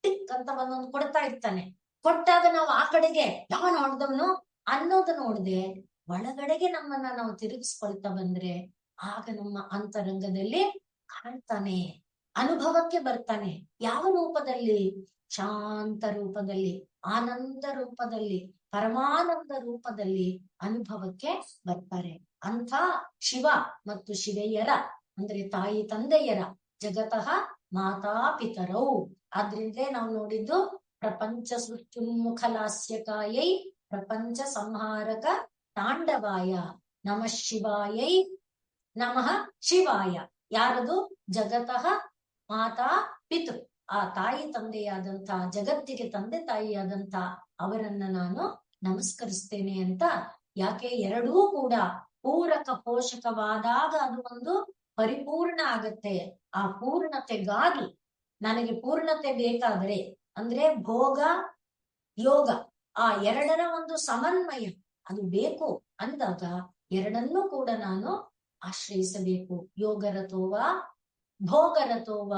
Speaker 1: ಟಿಕ್ ಅಂತ ಒಂದೊಂದು ಕೊಡ್ತಾ ಇರ್ತಾನೆ. ಕೊಟ್ಟಾಗ ನಾವು ಆ ಕಡೆಗೆ ಯಾವ ನೋಡ್ದವನು ಅನ್ನೋದು ನೋಡದೆ ಒಳಗಡೆಗೆ ನಮ್ಮನ್ನ ನಾವು ತಿರುಗಿಸ್ಕೊಳ್ತಾ ಬಂದ್ರೆ ಆಗ ನಮ್ಮ ಅಂತರಂಗದಲ್ಲಿ ಕಾಣ್ತಾನೆ, ಅನುಭವಕ್ಕೆ ಬರ್ತಾನೆ. ಯಾವ ರೂಪದಲ್ಲಿ? ಶಾಂತ ರೂಪದಲ್ಲಿ, ಆನಂದ ರೂಪದಲ್ಲಿ, ಪರಮಾನಂದ ರೂಪದಲ್ಲಿ ಅನುಭವಕ್ಕೆ ಬರ್ತಾರೆ. ಅಂಥ ಶಿವ ಮತ್ತು ಶಿವೆಯರ ಅಂದ್ರೆ ತಾಯಿ ತಂದೆಯರ ಜಗತಃ ಮಾತಾ ಪಿತರೌ. ಆದ್ರಿಂದಲೇ ನಾವು ನೋಡಿದ್ದು ಪ್ರಪಂಚ ಸೃಷ್ಟ್ಯುನ್ಮುಖಲಾಸ್ಯಕಾಯೈ ಪ್ರಪಂಚ ಸಂಹಾರಕ ತಾಂಡವಾಯ ನಮಃ ಶಿವಾಯೈ ನಮಃ ಶಿವಾಯ. ಯಾರದು? ಜಗತಃ ಮಾತಾ ಪಿತೃ, ಆ ತಾಯಿ ತಂದೆಯಾದಂತ, ಜಗತ್ತಿಗೆ ತಂದೆ ತಾಯಿಯಾದಂತ ಅವರನ್ನ ನಾನು ನಮಸ್ಕರಿಸ್ತೇನೆ ಅಂತ. ಯಾಕೆ? ಎರಡೂ ಕೂಡ ಪೂರಕ ಪೋಷಕವಾದಾಗ ಅದು ಒಂದು ಪರಿಪೂರ್ಣ ಆಗತ್ತೆ. ಆ ಪೂರ್ಣತೆಗಾಗಿ ನನಗೆ ಪೂರ್ಣತೆ ಬೇಕಾದ್ರೆ ಅಂದ್ರೆ ಭೋಗ ಯೋಗ ಆ ಎರಡರ ಒಂದು ಸಮನ್ವಯ ಅದು ಬೇಕು ಅಂದಾಗ ಎರಡನ್ನೂ ಕೂಡ ನಾನು ಆಶ್ರಯಿಸಬೇಕು. ಯೋಗರತೋವ ಭೋಗರತೋವ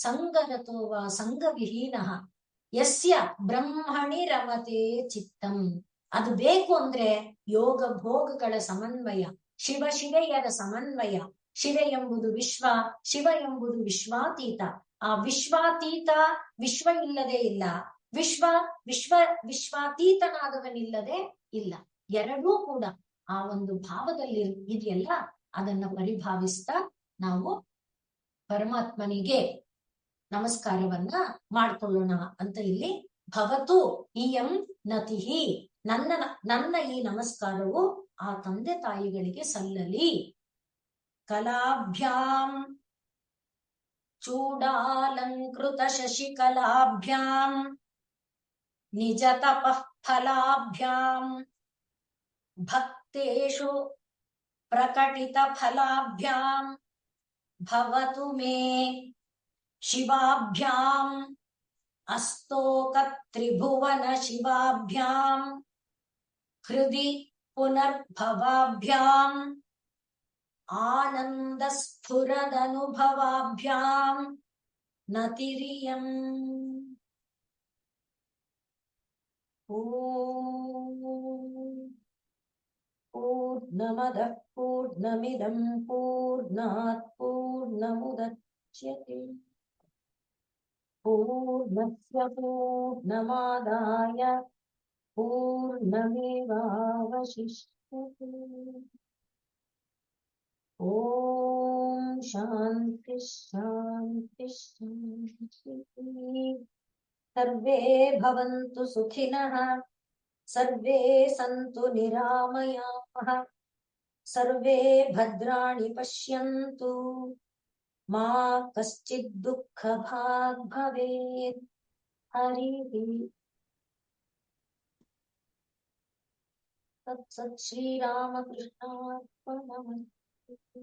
Speaker 1: ಸಂಗರತೋವ ಸಂಗವಿಹೀನ ಯಸ್ಯ ಬ್ರಹ್ಮಣಿ ರಮತೆ ಚಿತ್ತಂ. ಅದು ಬೇಕು ಅಂದ್ರೆ ಯೋಗ ಭೋಗಗಳ ಸಮನ್ವಯ, ಶಿವ ಶಿವೆಯರ ಸಮನ್ವಯ. ಶಿವ ಎಂಬುದು ವಿಶ್ವ, ಶಿವ ಎಂಬುದು ವಿಶ್ವಾತೀತ. ಆ ವಿಶ್ವಾತೀತ ವಿಶ್ವ ಇಲ್ಲದೆ ಇಲ್ಲ, ವಿಶ್ವಾತೀತನಾದವನಿಲ್ಲದೆ ಇಲ್ಲ. ಎರಡೂ ಕೂಡ ಆ ಒಂದು ಭಾವದಲ್ಲಿ ಇದೆಯಲ್ಲ, ಅದನ್ನ ಪರಿಭಾವಿಸ್ತಾ ನಾವು ಪರಮಾತ್ಮನಿಗೆ ನಮಸ್ಕಾರವನ್ನ ಮಾಡ್ಕೊಳ್ಳೋಣ ಅಂತ ಇಲ್ಲಿ ಭವತು ಇಯಂ ನತಿಹಿ, ನನ್ನ ಈ ನಮಸ್ಕಾರವು ಆ ತಂದೆ ತಾಯಿಗಳಿಗೆ ಸಲ್ಲಲಿ. ಕಲಾಭ್ಯಾಂ ಚೂಡಾಲಂಕೃತ ಶಶಿಕಲಾಭ್ಯಾಂ ನಿಜ ತಪಃ ಫಲಾಭ್ಯಾಂ ಭಕ್ತೇಷು ಪ್ರಕಟಿತ ಫಲಾಭ್ಯಾಂ ಭವತು ಮೇ ಶಿವಾಭ್ಯಾಂ ಅಸ್ತೋಕ ತ್ರಿಭುವನ ಶಿವಾಭ್ಯಾಂ ಹೃದಿ ಪುನರ್ಭವಾಭ್ಯಾಂ ಆನಂದ ಸ್ಫುರದನುಭವಾಭ್ಯಾಂ ನತಿರಿಯಂ. ಪೂರ್ಣಮದಃ ಪೂರ್ಣಮಿದಂ ಪೂರ್ಣಾತ್ ಪೂರ್ಣಮುದಚ್ಯತೆ ಪೂರ್ಣಸ್ಯ ಪೂರ್ಣಮಾದಾಯ ಪೂರ್ಣಮೇವಾವಶಿಷ್ಯತೆ. ಓಂ ಶಾಂತಿ ಶಾಂತಿ ಶಾಂತಿ. ಸರ್ವೇ ಭವಂತು ಸುಖಿನಃ, ಸರ್ವೇ ಸಂತು ನಿರಾಮಯಾಃ, ಸರ್ವೇ ಭದ್ರಾಣಿ ಪಶ್ಯಂತು, ಮಾ ಕಶ್ಚಿತ್ ದುಃಖ ಭಾಗ್ ಭವೇತ್. ಹರಿ ತತ್ಸತ್. ಶ್ರೀರಾಮಕೃಷ್ಣಾರ್ಪಣಮಸ್ತು.